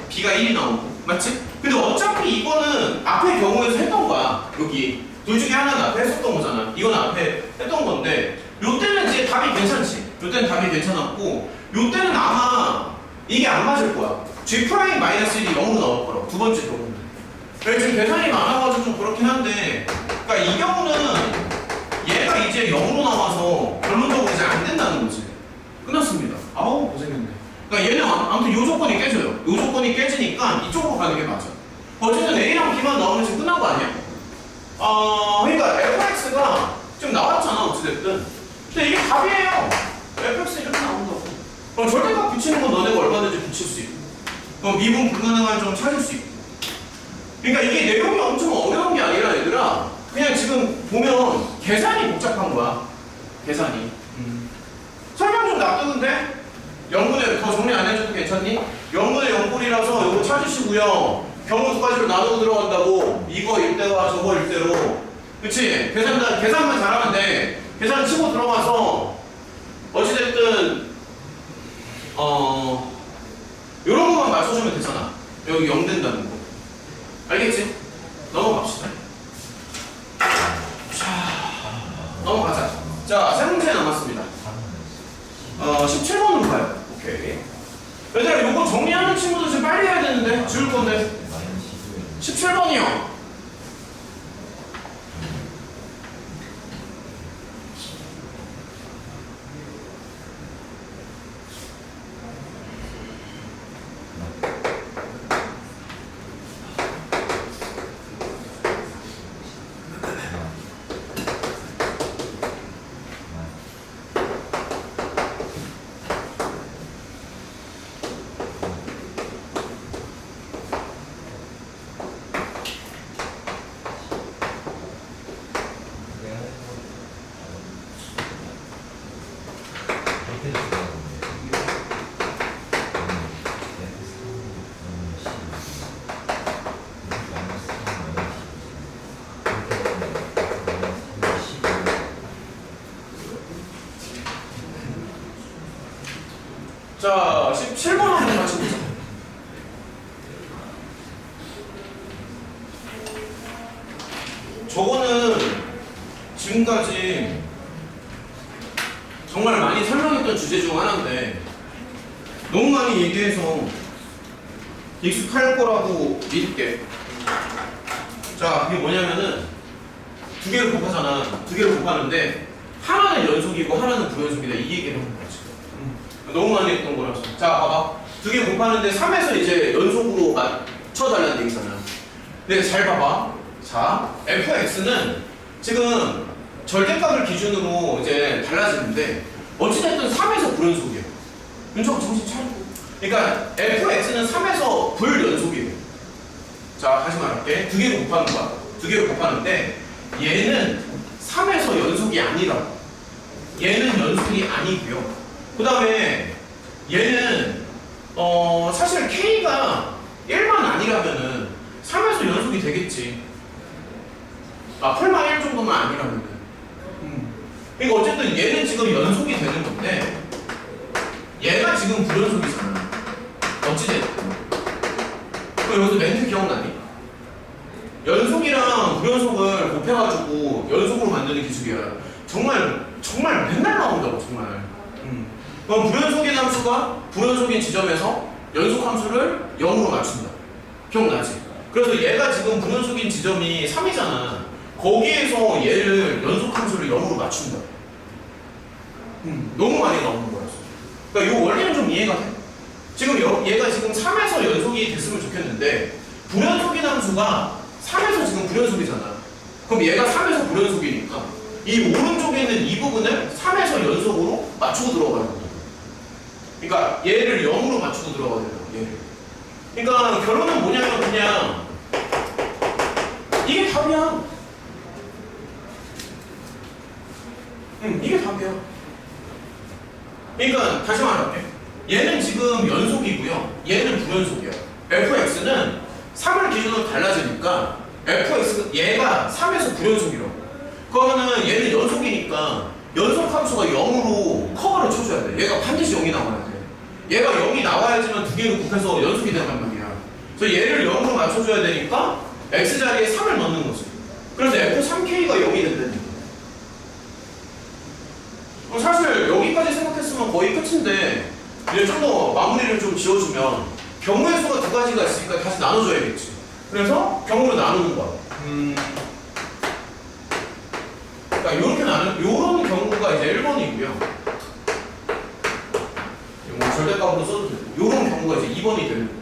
B가 1이 나오고. 맞지? 근데 어차피 이거는 앞에 경우에서 했던 거야. 여기 둘 중에 하나는 앞에 했었던 거잖아. 이건 앞에 했던 건데 요때는 이제 답이 괜찮지. 요때는 답이 괜찮았고 요때는 아마 이게 안 맞을 거야. G'-1이 0으로 나올 거라고. 두 번째 경우는. 그래서 지금 계산이 많아가지고 좀 그렇긴 한데 그러니까 이 경우는 얘가 이제 0으로 나와서 결론적으로 이제 안 된다는 거지. 끝났습니다. 아우 고생했네. 그러니까 얘는 아무튼 요 조건이 깨져요. 요 조건이 깨지니까 이쪽으로 가는 게 맞아. 어쨌든 A랑 B만 나오면 지금 끝난 거 아니야? 그러니까 fx가 지금 나왔잖아 어찌됐든. 근데 이게 답이에요. fx 이렇게 나온다고. 그럼 절대값 붙이는 건 너네가 얼마든지 붙일 수 있고 그럼 미분 불가능한 점 찾을 수 있고. 그러니까 이게 내용이 엄청 어려운 게 아니라 얘들아 그냥 지금 보면 계산이 복잡한 거야. 계산이. 설명 좀 납득은 돼? 0분의 더 정리 안 해줘도 괜찮니? 0분의 0꼴이라서 이거 찾으시고요. 경우 두 가지로 나누고 들어간다고. 이거 일대와 저거 일대로. 그치? 계산만 잘하면 돼. 계산 치고 들어가서 어찌됐든 요런 것만 맞춰주면 되잖아. 여기 0 된다는 거. 알겠지? 넘어갑시다. 자, 넘어가자. 자, 세 문제 남았습니다. 17번으로 가요. 오케이. 얘들아, 요거 정리하는 친구들 좀 빨리 해야 되는데, 지울 건데. 17번이요. 자, 17번 한번 같이 보자. 저거는 지금까지 정말 많이 설명했던 주제 중 하나인데 너무 많이 얘기해서 익숙할 거라고 믿을게. 자, 그게 뭐냐면은 두 개를 곱하잖아. 두 개를 곱하는데 하나는 연속이고 하나는 부연속이다. 이 얘기를 하는 거지. 너무 많이 했던 거라서. 자, 봐봐. 두 개 곱하는데 3에서 이제 연속으로 맞춰달라는 얘기잖아. 근데 잘 봐봐. 자, fx는 지금 절대값을 기준으로 이제 달라지는데 어찌됐든 3에서 불연속이에요. 윤철아 정신 차리고. 그러니까 fx는 3에서 불연속이에요. 자, 다시 말할게. 두 개를 곱하는 거야. 두 개를 곱하는데 얘는 3에서 연속이 아니라고. 얘는 연속이 아니고요. 그 다음에 얘는 사실 K가 1만 아니라면은 3에서 연속이 되겠지. 펄만 1 정도만 아니라면은. 그러니까 어쨌든 얘는 지금 연속이 되는 건데 얘가 지금 불연속이잖아. 어찌됐든. 그럼 여기서 멘트 기억나니? 연속이랑 불연속을 곱해가지고 연속으로 만드는 기술이야. 정말 맨날 나온다고 정말. 그럼 불연속인 함수가 불연속인 지점에서 연속 함수를 0으로 맞춘다. 기억나지? 그래서 얘가 지금 불연속인 지점이 3이잖아. 거기에서 얘를 연속 함수를 0으로 맞춘다. 너무 많이 나오는 거라서. 그러니까 이 원리는 좀 이해가 돼. 지금 얘가 지금 3에서 연속이 됐으면 좋겠는데 불연속인 함수가 3에서 지금 불연속이잖아. 그럼 얘가 3에서 불연속이니까 이 오른쪽에 있는 이 부분을 3에서 연속으로 맞추고 들어가야 된다. 그러니까 얘를 0으로 맞추고 들어가야 된다. 얘를. 그러니까 결론은 뭐냐면 그냥 이게 답이야. 이게 답이야. 그러니까 다시 말할게. 얘는 지금 연속이고요. 얘는 불연속이야. fx는 3을 기준으로 달라지니까 fx 얘가 3에서 불연속이라고. 그러면은 얘는 연속이니까 연속 함수가 0으로 커버를 쳐줘야 돼. 얘가 반드시 0이 나와야 돼. 얘가 0이 나와야지만 두 개를 곱해서 연속이 된단 말이야. 그래서 얘를 0으로 맞춰줘야 되니까 x 자리에 3을 넣는 거지. 그래서 f3k가 0이 된다는 거야. 사실 여기까지 생각했으면 거의 끝인데 이제 좀 더 마무리를 좀 지어주면 경우의 수가 두 가지가 있으니까 다시 나눠줘야겠지. 그래서 경우로 나누는 거야. 그러니까 이렇게 요런 경우가 이제 1번이고요. 뭐 절대값으로 써도 되고 요런 경우가 이제 2번이 되는 거야.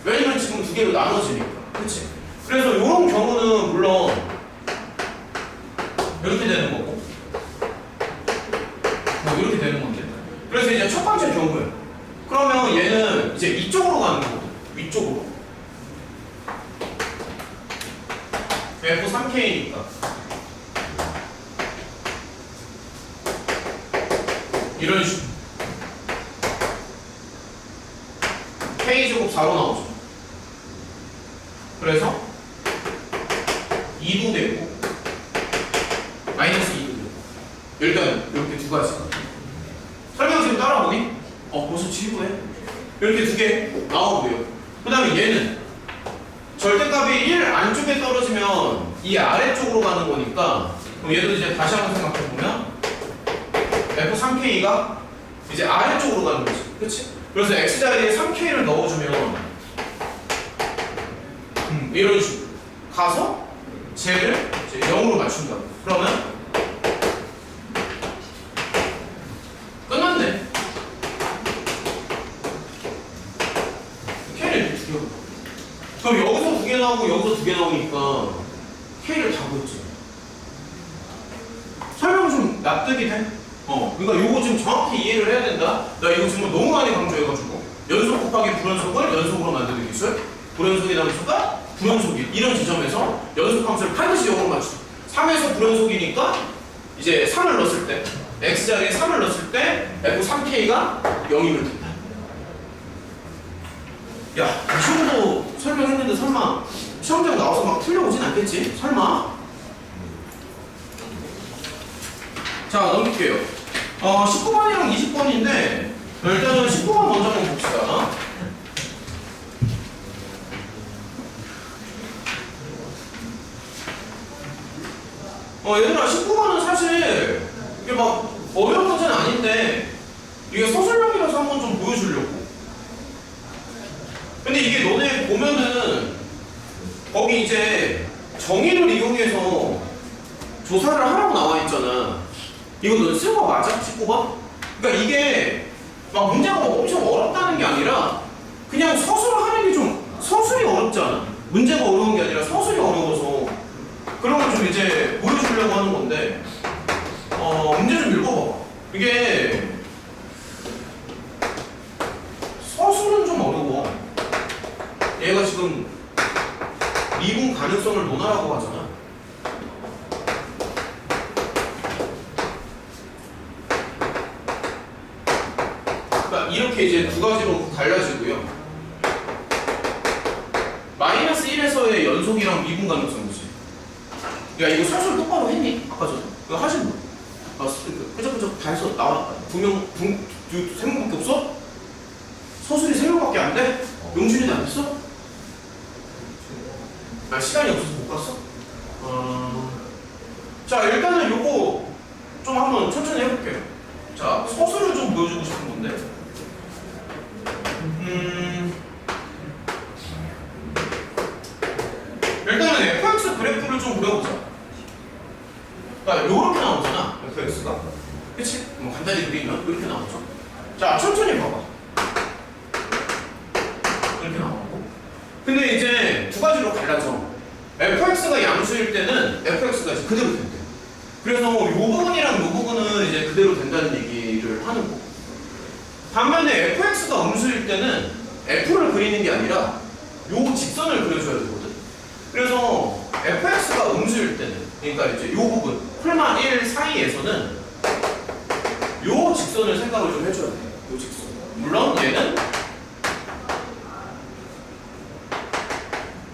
왜냐면 지금 두 개로 나눠지니까. 그치? 그래서 요런 경우는 물론 이렇게 되는 거고 뭐 이렇게 되는 건데. 그래서 이제 첫 번째 경우예요. 그러면 얘는 이제 이쪽으로 가는 거거든. 위쪽으로. F3K니까. 이런 식으로. K제곱 4로 나오죠. 그래서 2도 되고 마이너스 2도 되고 일단 이렇게 두 가지가 설명 지금 따라보니? 벌써 지구해? 이렇게 두 개 나오고요. 그 다음에 얘는 절대값이 1 안쪽에 떨어지면 이 아래쪽으로 가는 거니까 그럼 얘도 이제 다시 한번 생각해보면 F3K가 이제 아래쪽으로 가는 거지. 그치? 그래서 X자리에 3K를 넣어주면 이런 식으로 가서 쟤를 이제 0으로 맞춘다. 그러면 끝났네. K를 이렇게 두 개. 그럼 여기서 두 개 나오고 여기서 두 개 나오니까 K를 다 구했지. 설명 좀 납득이 돼? 그러니까 요거 지금 정확히 이해를 해야 된다. 나 이거 지금 너무 많이 강조해가지고 연속 곱하기 불연속을 연속으로 만드는 기술. 불연속의 함수가 불연속이 이런 지점에서 연속 함수를 반드시 0으로 맞추죠. 3에서 불연속이니까 이제 3을 넣었을 때 X자리에 3을 넣었을 때 F3K가 0이면 된다. 야, 이 정도 설명했는데 설마 시험장 나와서 막 풀려오진 않겠지? 설마? 자, 넘길게요. 19번이랑 20번인데 일단은 19번 먼저 한번 봅시다. 얘들아 19번은 사실 이게 막 어려운 문제는 아닌데 이게 서술형이라서 한번 좀 보여주려고. 근데 이게 너네 보면은 거기 이제 정의를 이용해서 조사를 하라고 나와 있잖아. 이거 너 쓴 거 맞아? 19번? 그러니까 이게 막 문제가 엄청 어렵다는 게 아니라 그냥 서술을 하는 게 좀 서술이 어렵지 않아? 문제가 어려운 게 아니라 서술이 어려워서 그런 걸 좀 이제 보여주려고 하는 건데 문제 좀 읽어봐. 이게 서술은 좀 어려워. 얘가 지금 미분 가능성을 논하라고 하잖아. 그러니까 이렇게 이제 두 가지로 갈라지고요. 마이너스 1에서의 연속이랑 미분 가능성이지. 야 이거 서술 똑바로 했니? 아까 전에 이거 하신 분? 끄적끄적 다 해서 나왔다. 세 명밖에 없어? 서술이 3명밖에 안 돼? 용준이도 안 했어? 시간이 없어서 못 갔어? 자 일단은 요거 좀 한번 천천히 해볼게요. 자 서술을 좀 보여주고 싶은 건데 일단은 fx 그래프를 좀 그려보자. 그러니까 요렇게 나오잖아 fx가. 그치? 뭐 간단히 그리면 이렇게 나오죠. 자 천천히 봐봐. 이렇게 나오고. 근데 이제 두 달라져. fx가 양수일 때는 fx가 이제 그대로 된대. 그래서 이 부분이랑 이 부분은 이제 그대로 된다는 얘기를 하는 거고. 반면에 fx가 음수일 때는 f를 그리는 게 아니라 요 직선을 그려줘야 되거든. 그래서 fx가 음수일 때는, 그러니까 이제 요 부분 콜마 1 사이에서는 요 직선을 생각을 좀 해줘야 돼. 요 직선. 물론 얘는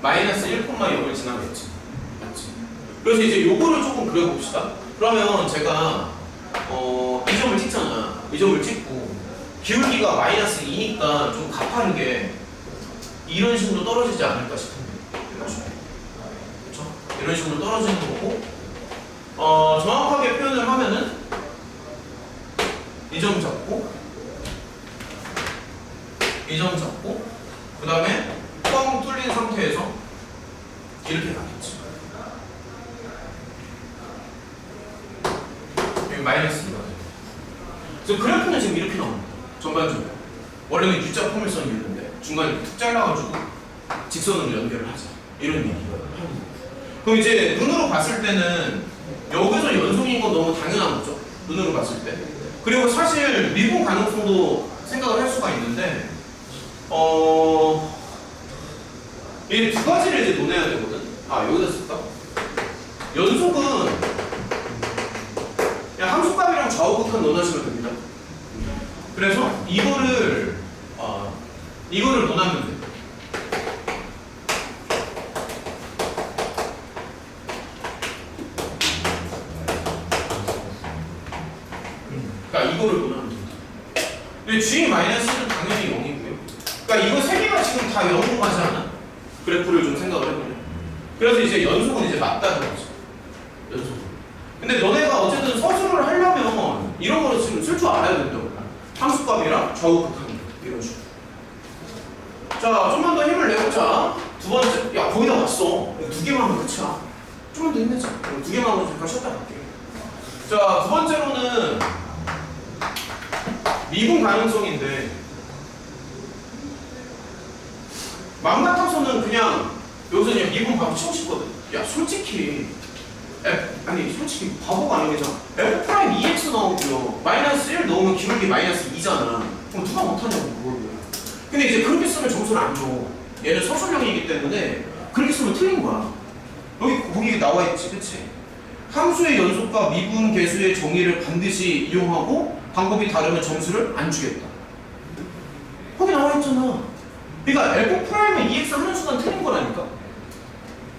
마이너스 1,0을 지나겠지. 맞지? 그래서 이제 요거를 조금 그려봅시다. 그러면 제가 이 점을 찍잖아. 이 점을 찍고 기울기가 마이너스 2니까 좀 가파르게 이런 식으로 떨어지지 않을까 싶은데. 그렇죠? 이런 식으로 떨어지는 거고, 정확하게 표현을 하면은 이 점 잡고 이 점 잡고 그 다음에 뻥 뚫린 상태에서 이렇게 가겠지. 여기 마이너스 2가 돼요. 그래서 그래프는 지금 이렇게 나옵니다. 전반적으로. 원래는 U자 포물선이었는데 중간에 툭 잘라가지고 직선으로 연결을 하자. 이런 얘기가 하는 거예요. 그럼 이제 눈으로 봤을 때는 여기서 연속인 건 너무 당연한 거죠. 눈으로 봤을 때. 그리고 사실 미분 가능성도 생각을 할 수가 있는데 이 두 가지를 이제 논해야 되거든. 아, 여기다 쓸까? 연속은 그냥 함수값이랑 좌우극한 논하시면 됩니다. 그래서 이거를 논하면 돼. 그러니까 이거를 논하면 됩니다. 근데 G-는 당연히 0이고요. 그러니까 이거 세 개가 지금 다 0으로 가지 않아? 그래프를 좀 생각을 해보면. 그래서 이제 연속은 이제 맞다는 거죠. 연속. 근데 너네가 어쨌든 서술을 하려면 이런 거를 지금 쓸 줄 알아야 된다고. 함수값이랑 좌우극한 이런 식으로. 자, 좀만 더 힘을 내보자. 두 번째, 야 거의 다 왔어. 두 개만 하면 끝이야. 좀만 더 힘내자. 두 개만 하면 잠깐 쉬었다 갈게. 자, 두 번째로는 미분 가능성인데, 맘 같아서는 그냥 여기서 그냥 미분 바로 치고 싶거든. 야, 솔직히 솔직히 바보가 아니잖아. f 프라임 2x 나오고요. 마이너스 1 넣으면 기울기 마이너스 2잖아. 그럼 누가 못하냐고 그걸. 근데 이제 그렇게 쓰면 점수를 안 줘. 얘는 서술형이기 때문에 그렇게 쓰면 틀린 거야. 거기 나와 있지, 그치? 함수의 연속과 미분 계수의 정의를 반드시 이용하고 방법이 다르면 점수를 안 주겠다. 거기 나와 있잖아. 그러니까 f 프라임의 2x 하는 순간 틀린 거라니까.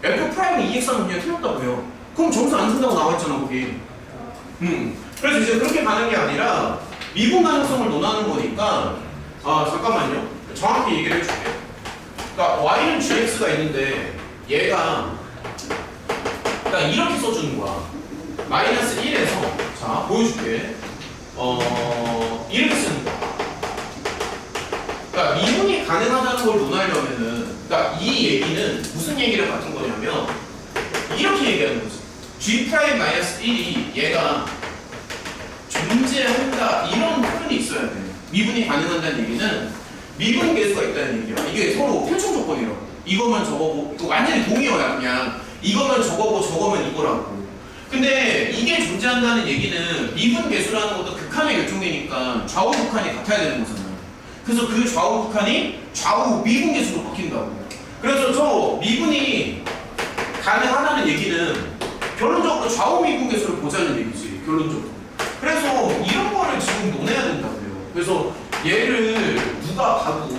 f 프라임의 2x 하면 그냥 틀렸다고요. 그럼 점수 안 준다고 나와 있잖아, 거기. 그래서 이제 그렇게 가는 게 아니라 미분 가능성을 논하는 거니까. 잠깐만요. 정확히 얘기를 해줄게요. 그러니까 y는 gx가 있는데 얘가 그러니까 이렇게 써주는 거야. 마이너스 1에서 자 보여줄게. 이렇게 쓰는 거야. 그러니까 미분이 가능하다는 걸 논하려면은, 그러니까 이 얘기는 무슨 얘기를 같은 거냐면 이렇게 얘기하는 거지. g'-1이 얘가 존재한다 이런 표현이 있어야 돼. 미분이 가능한다는 얘기는 미분 계수가 있다는 얘기야. 이게 서로 필충 조건이라고. 이거만 저거고, 이거 완전히 동의어야. 그냥 이거만 저거고 저거면 이거라고. 근데 이게 존재한다는 얘기는 미분 계수라는 것도 극한의 결정이니까 좌우 극한이 같아야 되는 거잖아. 그래서 그 좌우 극한이 좌우 미분 계수로 바뀐다고. 그래서 저 미분이 가능하다는 얘기는 결론적으로 좌우 미분 계수를 보자는 얘기지. 결론적으로. 그래서 이런 거를 지금 논해야 된다고요. 그래서 얘를 누가 봐도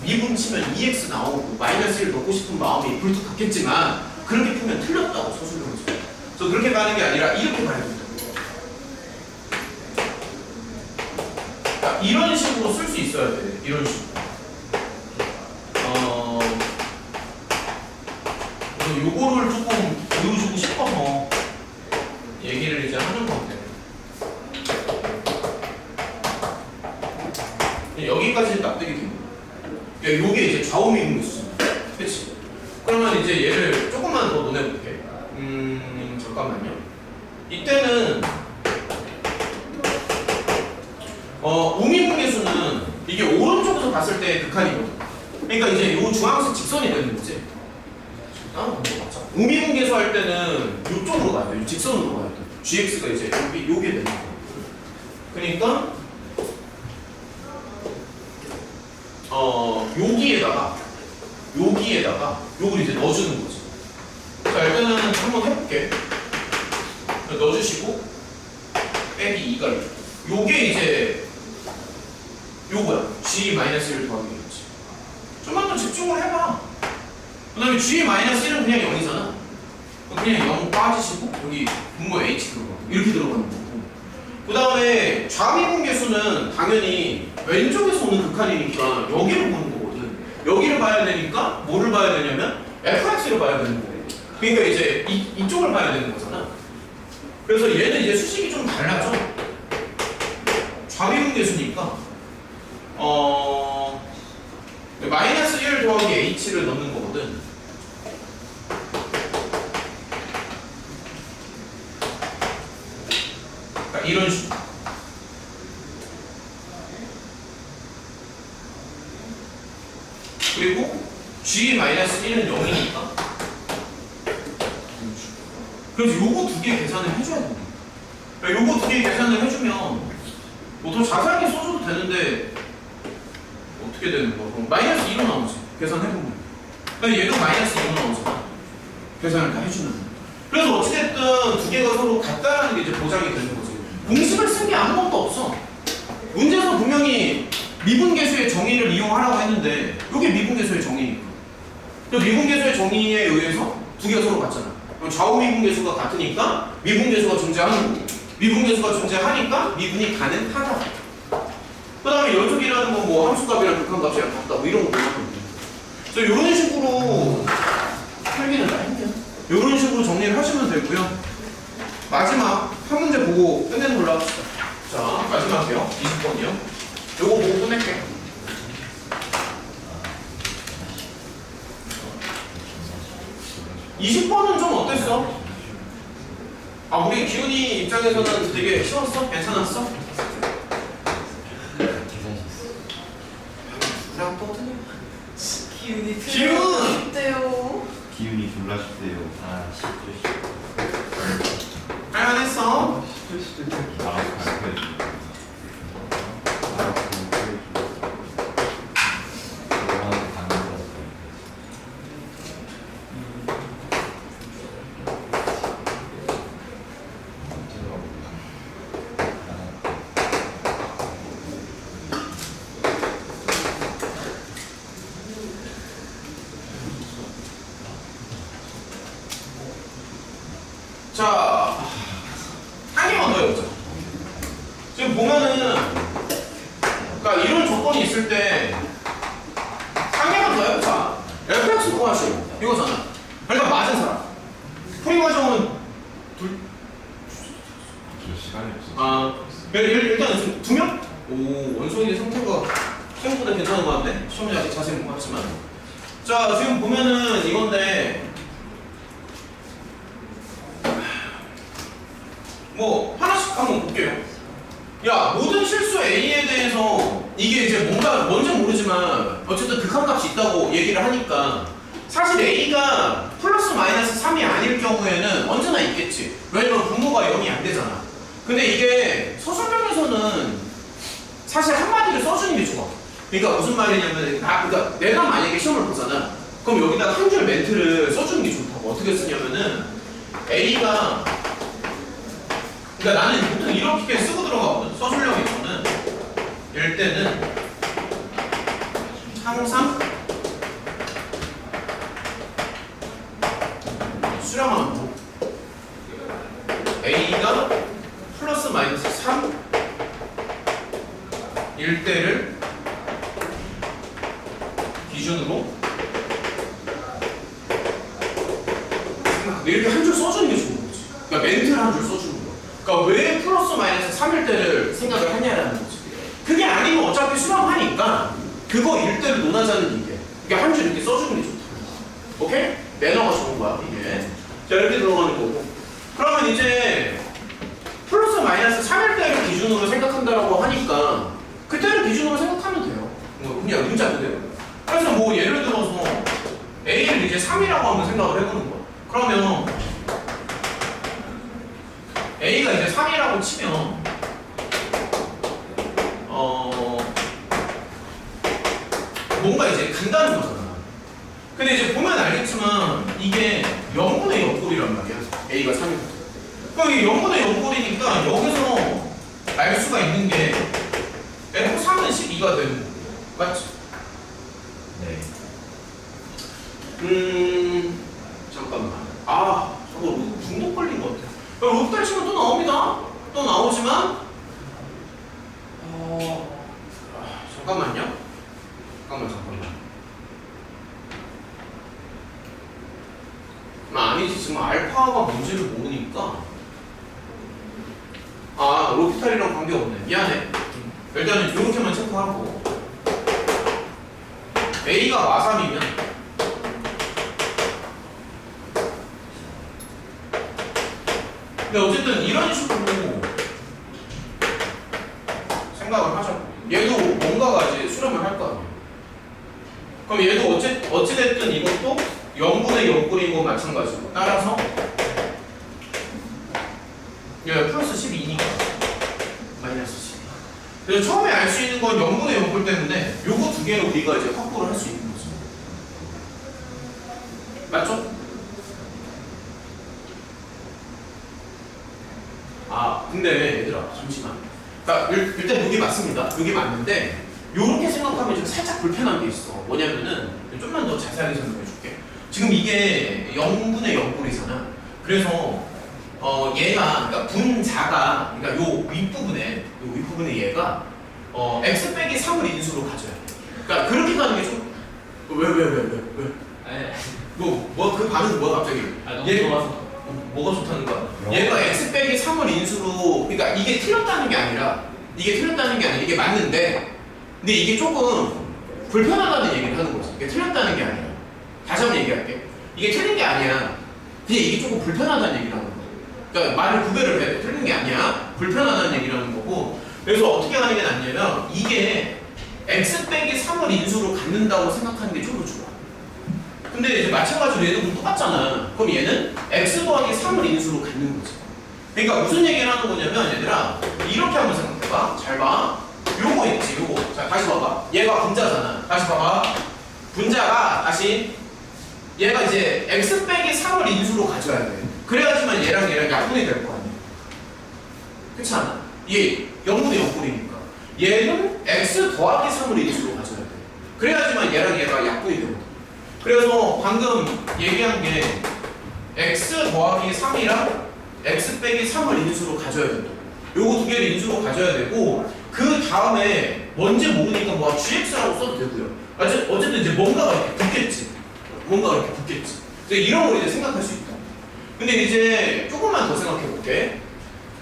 미분 치면 2x 나오고 마이너스 1 넣고 싶은 마음이 불뚝 같겠지만 그렇게 풀면 틀렸다고 서술형에서. 그래서 그렇게 가는 게 아니라 이렇게 가야 된다고. 그러니까 이런 식으로 쓸 수 있어야 돼. 이런 식으로. 요거를 조금 보여주고 싶어서 얘기를 이제 하는 건데. 여기까지는 납득이 됩니다. 그러니까 요게 이제 좌우 미분 계수잖아. 그치? 그러면 이제 얘를 조금만 더 논해볼게. 잠깐만요. 이때는 우미분 계수는 이게 오른쪽에서 봤을 때 극한이거든. 그러니까 이제 요 주황색 직선이 되는 거지. 맞죠. 우미분계수 할 때는 이쪽으로 가야 돼요. 직선으로 가야 돼요. gx가 이제 요게 되는 거예요. 그러니까 여기에다가 요걸 이제 넣어주는 거지. 자, 일단은 한번 해볼게. 넣어주시고 빼기 2가 요게 이제 요거야. g-1 더하기 1이지. 좀만 더 집중을 해봐. 그 다음에 g-1은 그냥 0이잖아. 그냥 0 빠지시고 여기 분모 h 들어가. 이렇게 들어가는 거고. 그 다음에 좌미분계수는 당연히 왼쪽에서 오는 극한이니까 여기를 보는 거거든. 여기를 봐야 되니까 뭐를 봐야 되냐면 fx를 봐야 되는 거고. 그러니까 이제 이쪽을 봐야 되는 거잖아. 그래서 얘는 이제 수식이 좀 달라져. 좌미분계수니까 -1 더하기 h를 넣는 거거든. 그러니까 이런 식으로. 그리고 g-1은 0이니까 그래서 요거 두 개 계산을 해줘야 됩니다. 그러니까 요거 두 개 계산을 해주면 뭐 더 자세하게 써줘도 되는데 어떻게 되는 거야? 그럼 -2로 나오지. 계산해보면. 그러니까 얘도 -2로 나오잖아. 계산을 다 해주면. 그래서 어찌됐든 두 개가 서로 같다라는 게 이제 보장이 되는 거지. 공식을 쓴 게 아무것도 없어. 문제에서 분명히 미분계수의 정의를 이용하라고 했는데 이게 미분계수의 정의니까. 그 미분계수의 정의에 의해서 두 개가 서로 같잖아. 그럼 좌우 미분계수가 같으니까 미분계수가 존재하는 거고 미분계수가 존재하니까 미분이 가능하다. 그 다음에 연속이라는 건 뭐 함수값이랑 극한값이랑 같다 뭐 이런 거 보면 그래서 이런 식으로 풀기는 다 했네요. 이런 식으로 정리를 하시면 되고요. 마지막 한 문제 보고 끝내는 걸로 합시다. 자, 마지막이요. 20번이요. 요거 보고 끝낼게요. (20번은) 좀 어땠어? 우리 기훈이 입장에서는 되게 쉬웠어? 괜찮았어? 그냥 또 틀려. 기운이 기운! 쉽대요. 기운이 졸라 쉽대요. 쉽죠. 할만했어? 알아서 가르쳐야지. 자, 한 개만 더 해보자. 지금 보면은, 그러니까 이런 조건이 있을 때, 한 개만 더 해보자. fx 구하시오. 이거잖아. 그러니까 맞은 사람. 풀이 과정은 시간이 없어. 일단 두 명? 오, 원소인의 상태가 생각보다 괜찮은 것 같네. 시험지 아직 자세히 못 봤지만. 자, 지금 보면은 이건데, 뭐 하나씩 한번 볼게요. 야, 모든 실수 A에 대해서 이게 이제 뭔지 모르지만 어쨌든 극한값이 있다고 얘기를 하니까 사실 A가 플러스 마이너스 3이 아닐 경우에는 언제나 있겠지. 왜냐면 분모가 0이 안 되잖아. 근데 이게 서술형에서는 사실 한마디를 써주는 게 좋아. 그러니까 무슨 말이냐면 그러니까 내가 만약에 시험을 보잖아. 그럼 여기다 한 줄 멘트를 써주는 게 좋다고. 어떻게 쓰냐면은 A가 그러니까 나는 보통 이렇게 쓰고 들어가거든. 서술형에서는 이럴 때는 항상 수렴하는 거 A가 플러스 마이너스 3일 때를 기준으로 이렇게 한 줄 써주는 게 좋은 거지. 그러니까 멘트를 한 줄 써주는 거야. 그러니까 왜 플러스 마이너스 3일 때를 생각을 하냐라는 거지. 그게 아니면 어차피 수렴하니까 그거 일대를 논하자는 얘기야. 그러니까 한 줄 이렇게 써주는 게 좋다. 오케이? 매너가 좋은 거야 이게. 자, 이렇게 들어가는 거고. 그러면 이제 플러스 마이너스 3일 때를 기준으로 생각한다라고 하니까 그때를 기준으로 생각하면 돼요. 뭐 그냥 문자 그대로. 그래서 뭐 예를 들어서 A를 이제 이제 3이라고 한번 생각을 해보는 거야. 그러면 A가 이제 3이라고 치면 뭔가 이제 간다는 거잖아. 근데 이제 보면 알겠지만 이게 0분의 옆골이란 말이야. A가 3이고. 그럼 이게 0분의 옆골이니까 여기서 알 수가 있는 게 F3은 12가 되는 거고. 맞지? 네. 잠깐만. 저거 중독 걸린 것 같아. 루프달 치면 또 나옵니다. 또 나오지만 잠깐만요. 잠깐만. 아니지, 지금 알파가 뭔지를 모르니까. 로피탈이랑 관계없네. 미안해. 일단은 이렇게만 체크하고 A가 마삼이면 근데 어쨌든 이런 식으로 생각을 하자고. 얘도 뭔가가 이제 수렴을 할 거 아니에요. 그럼 얘도 어찌됐든 이것도 0분의 옆골인 건 마찬가지고. 따라서 얘 플러스 12니까 마이너스 12. 그래서 처음에 알 수 있는 건 0분의 옆골 때문에 요거 두 개를 우리가 이제 확보를 할 수 있는 거죠. 맞죠? 근데 얘들아 잠시만. 그러니까 일단 여기 맞습니다. 여기 맞는데 요렇게 생각하면 좀 살짝 불편한 게 있어. 뭐냐면은 좀만 더 자세하게 설명해 줄게. 지금 이게 0분의 옆골이잖아. 그래서 얘가 그러니까 분자가 그러니까 요 윗부분에 얘가 x 빼기 3을 인수로 가져야 돼. 그러니까 그렇게 가는 게 좀 왜? 그 반응은 뭐야 갑자기? 너무 좋아서. 뭐가 좋다는 거야? 얘가 x 빼기 3을 인수로 그러니까 이게 틀렸다는 게 아니라 이게 맞는데 근데 이게 조금 불편하다는 얘기를 하는 거지. 이게 틀렸다는 게 아니라 다시 한번 얘기할게. 이게 틀린 게 아니야. 그냥 이게 조금 불편하다는 얘기를 하는 거야. 그러니까 말을 구별을 해. 틀린 게 아니야. 불편하다는 얘기를 하는 거고. 그래서 어떻게 하는 게 낫냐면 이게 x 빼기 3을 인수로 갖는다고 생각하는 게 좀 더 좋아. 근데 이제 마찬가지로 얘도 똑같잖아. 그럼 얘는 x 더하기 3을 인수로 갖는 거지. 그러니까 무슨 얘기를 하는 거냐면 얘들아 이렇게 한번 생각해봐. 잘 봐. 요거 있지 요거. 자 다시 봐봐. 얘가 분자잖아. 다시 봐봐. 분자가 다시 얘가 이제 x 빼기 3을 인수로 가져야 돼. 그래야지만 얘랑 약분이 될 거 아니야. 그렇지 않아? 얘 0분의 옆골이니까 얘는 x 더하기 3을 인수로 가져야 돼. 그래야지만 얘랑 얘가 약분이 되거든. 그래서 방금 얘기한 게 x 더하기 3이랑 x 빼기 3을 인수로 가져야 된다. 요거 두 개를 인수로 가져야 되고 그 다음에 뭔지 모르니까 뭐 gx라고 써도 되고요. 어쨌든 이제 뭔가가 이렇게 붙겠지. 이런 걸 이제 생각할 수 있다. 근데 이제 조금만 더 생각해 볼게.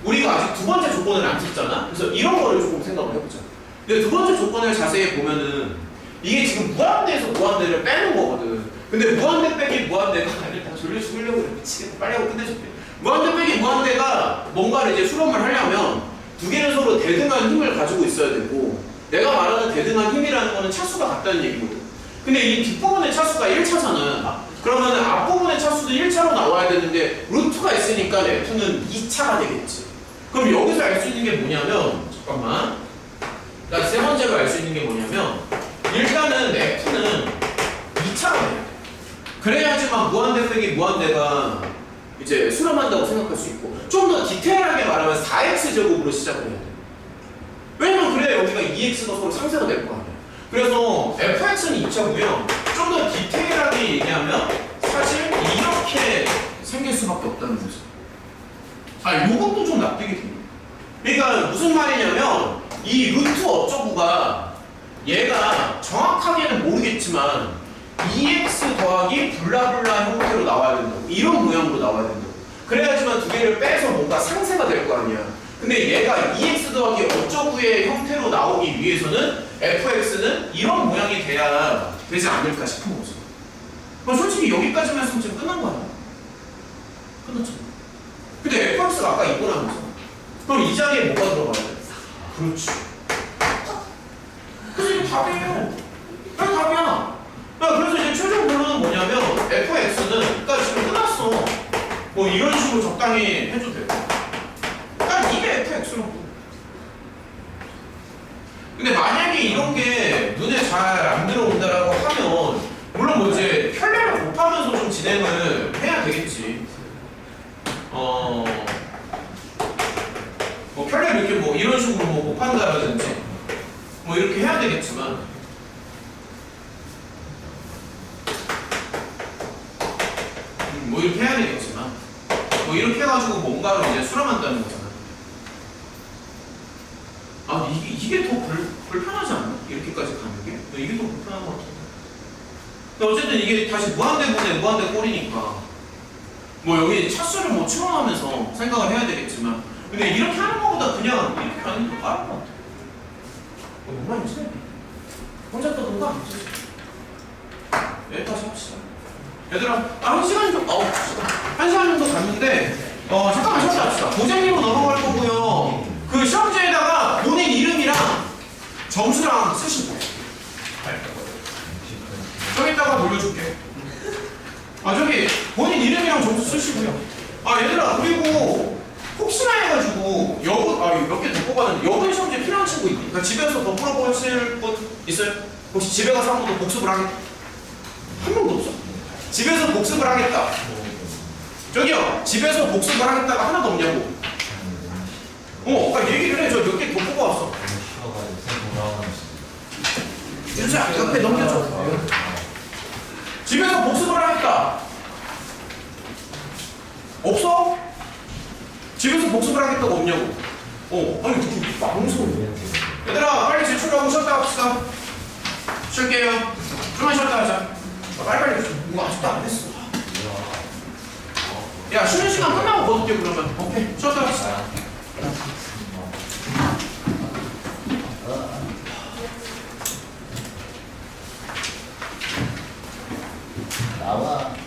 우리가 아직 두 번째 조건을 안 썼잖아. 그래서 이런 거를 조금 생각을 해보자. 근데 두 번째 조건을 자세히 보면은 이게 지금 무한대에서 무한대를 빼는 거거든. 근데 무한대 빼기 무한대가 다 졸려 죽으려고 그래. 미치겠다. 빨리 하고 끝내줄게. 무한대 빼기 무한대가 뭔가를 이제 수렴을 하려면 두 개는 서로 대등한 힘을 가지고 있어야 되고 내가 말하는 대등한 힘이라는 거는 차수가 같다는 얘기거든. 근데 이 뒷부분의 차수가 1차잖아. 그러면 앞부분의 차수도 1차로 나와야 되는데 루트가 있으니까 F는 2차가 되겠지. 그럼 여기서 알 수 있는 게 뭐냐면 잠깐만. 그러니까 세 번째로 알 수 있는 게 뭐냐면 일단은 F는 2차가 돼야 돼. 그래야지만 무한대 빼기 무한대가 이제 수렴한다고 생각할 수 있고 좀 더 디테일하게 말하면 4x제곱으로 시작을 해야 돼. 왜냐면 그래야 여기가 2x가 서로 상쇄가 될 거 아니야. 그래서 fx는 2차고요. 좀 더 디테일하게 얘기하면 사실 이렇게 생길 수밖에 없다는 거죠. 요것도 좀 납득이 돼요. 그러니까 무슨 말이냐면 이 루트 어쩌구가 얘가 정확하게는 모르겠지만 2x 더하기 블라블라 형태로 나와야 된다고. 이런 모양으로 나와야 된다고. 그래야지만 두 개를 빼서 뭔가 상쇄가 될 거 아니야. 근데 얘가 2x 더하기 어쩌구의 형태로 나오기 위해서는 fx는 이런 모양이 돼야 되지 않을까 싶은 거죠. 그럼 솔직히 여기까지만 했으면 지금 끝난 거 아니야? 끝났죠. 근데 fx가 아까 이거라는 거잖아. 그럼 이 자리에 뭐가 들어가야 돼? 그렇지. 그래서 이게 답이에요. 그냥 답이야. 그래서 이제 최종 결론은 뭐냐면 뭐 이런 식으로 적당히 해도 돼요. 딱 이게 fx로. 근데 만약에 이런 게 눈에 잘 안 들어온다라고 하면 물론 뭐 이제 편례를 곱하면서 좀 진행을 해야 되겠지. 뭐 편례를 이렇게 뭐 이런 식으로 뭐 곱한다라든지 뭐 이렇게 해야 되겠지만 뭐 이렇게 해야 되겠지만 뭐 이렇게 해가지고 뭔가를 이제 수렴한다는 거잖아. 아 이게 더 불편하지 않나? 이렇게까지 가는 게? 이게 더 불편한 것 같은데. 근데 어쨌든 이게 다시 무한대분의 무한대 꼴이니까 뭐 여기 차수를 뭐 추론하면서 생각을 해야 되겠지만 근데 이렇게 하는 것보다 그냥 이렇게 하는 게 더 빠른 것 같아. 뭔 말인지 혼자 떠든 거 아니지? 여기까지 합시다. 얘들아, 한 시간 정도, 한 시간 정도 갔는데, 잠깐만 쉬었다 합시다. 도장님으로 넘어갈 거고요. 그 시험지에다가 본인 이름이랑 점수랑 쓰시면 돼요. 저기다가 돌려줄게. 저기 본인 이름이랑 점수 쓰시고요. 얘들아, 그리고 혹시나 해가지고 몇 개 더 뽑았는데 여분 시험지 필요한 친구 있니? 그러니까 집에서 더 풀어보실 분 있어요? 혹시 집에 가서 한 번 더 복습을 하겠다? 한 명도 없어. 집에서 복습을 하겠다. 저기요, 집에서 복습을 하겠다가 하나도 없냐고. 얘기를 해. 저 몇 개 더 뽑아왔어. 진짜 옆에 넘겨줘. 집에서 복습을 하겠다. 없어? 집에서 복습을 하겠다가 없냐고. 아니, 망설여. 얘들아, 빨리 제출하고 쉬었다 합시다. 쉴게요. 좀만 쉬었다 하자. 빨리빨리. 이거 아직도 안 했어. 야, 쉬는 시간 끝나고 먹을게, 그러면. 오케이. 쉬었다 합시다. 나와.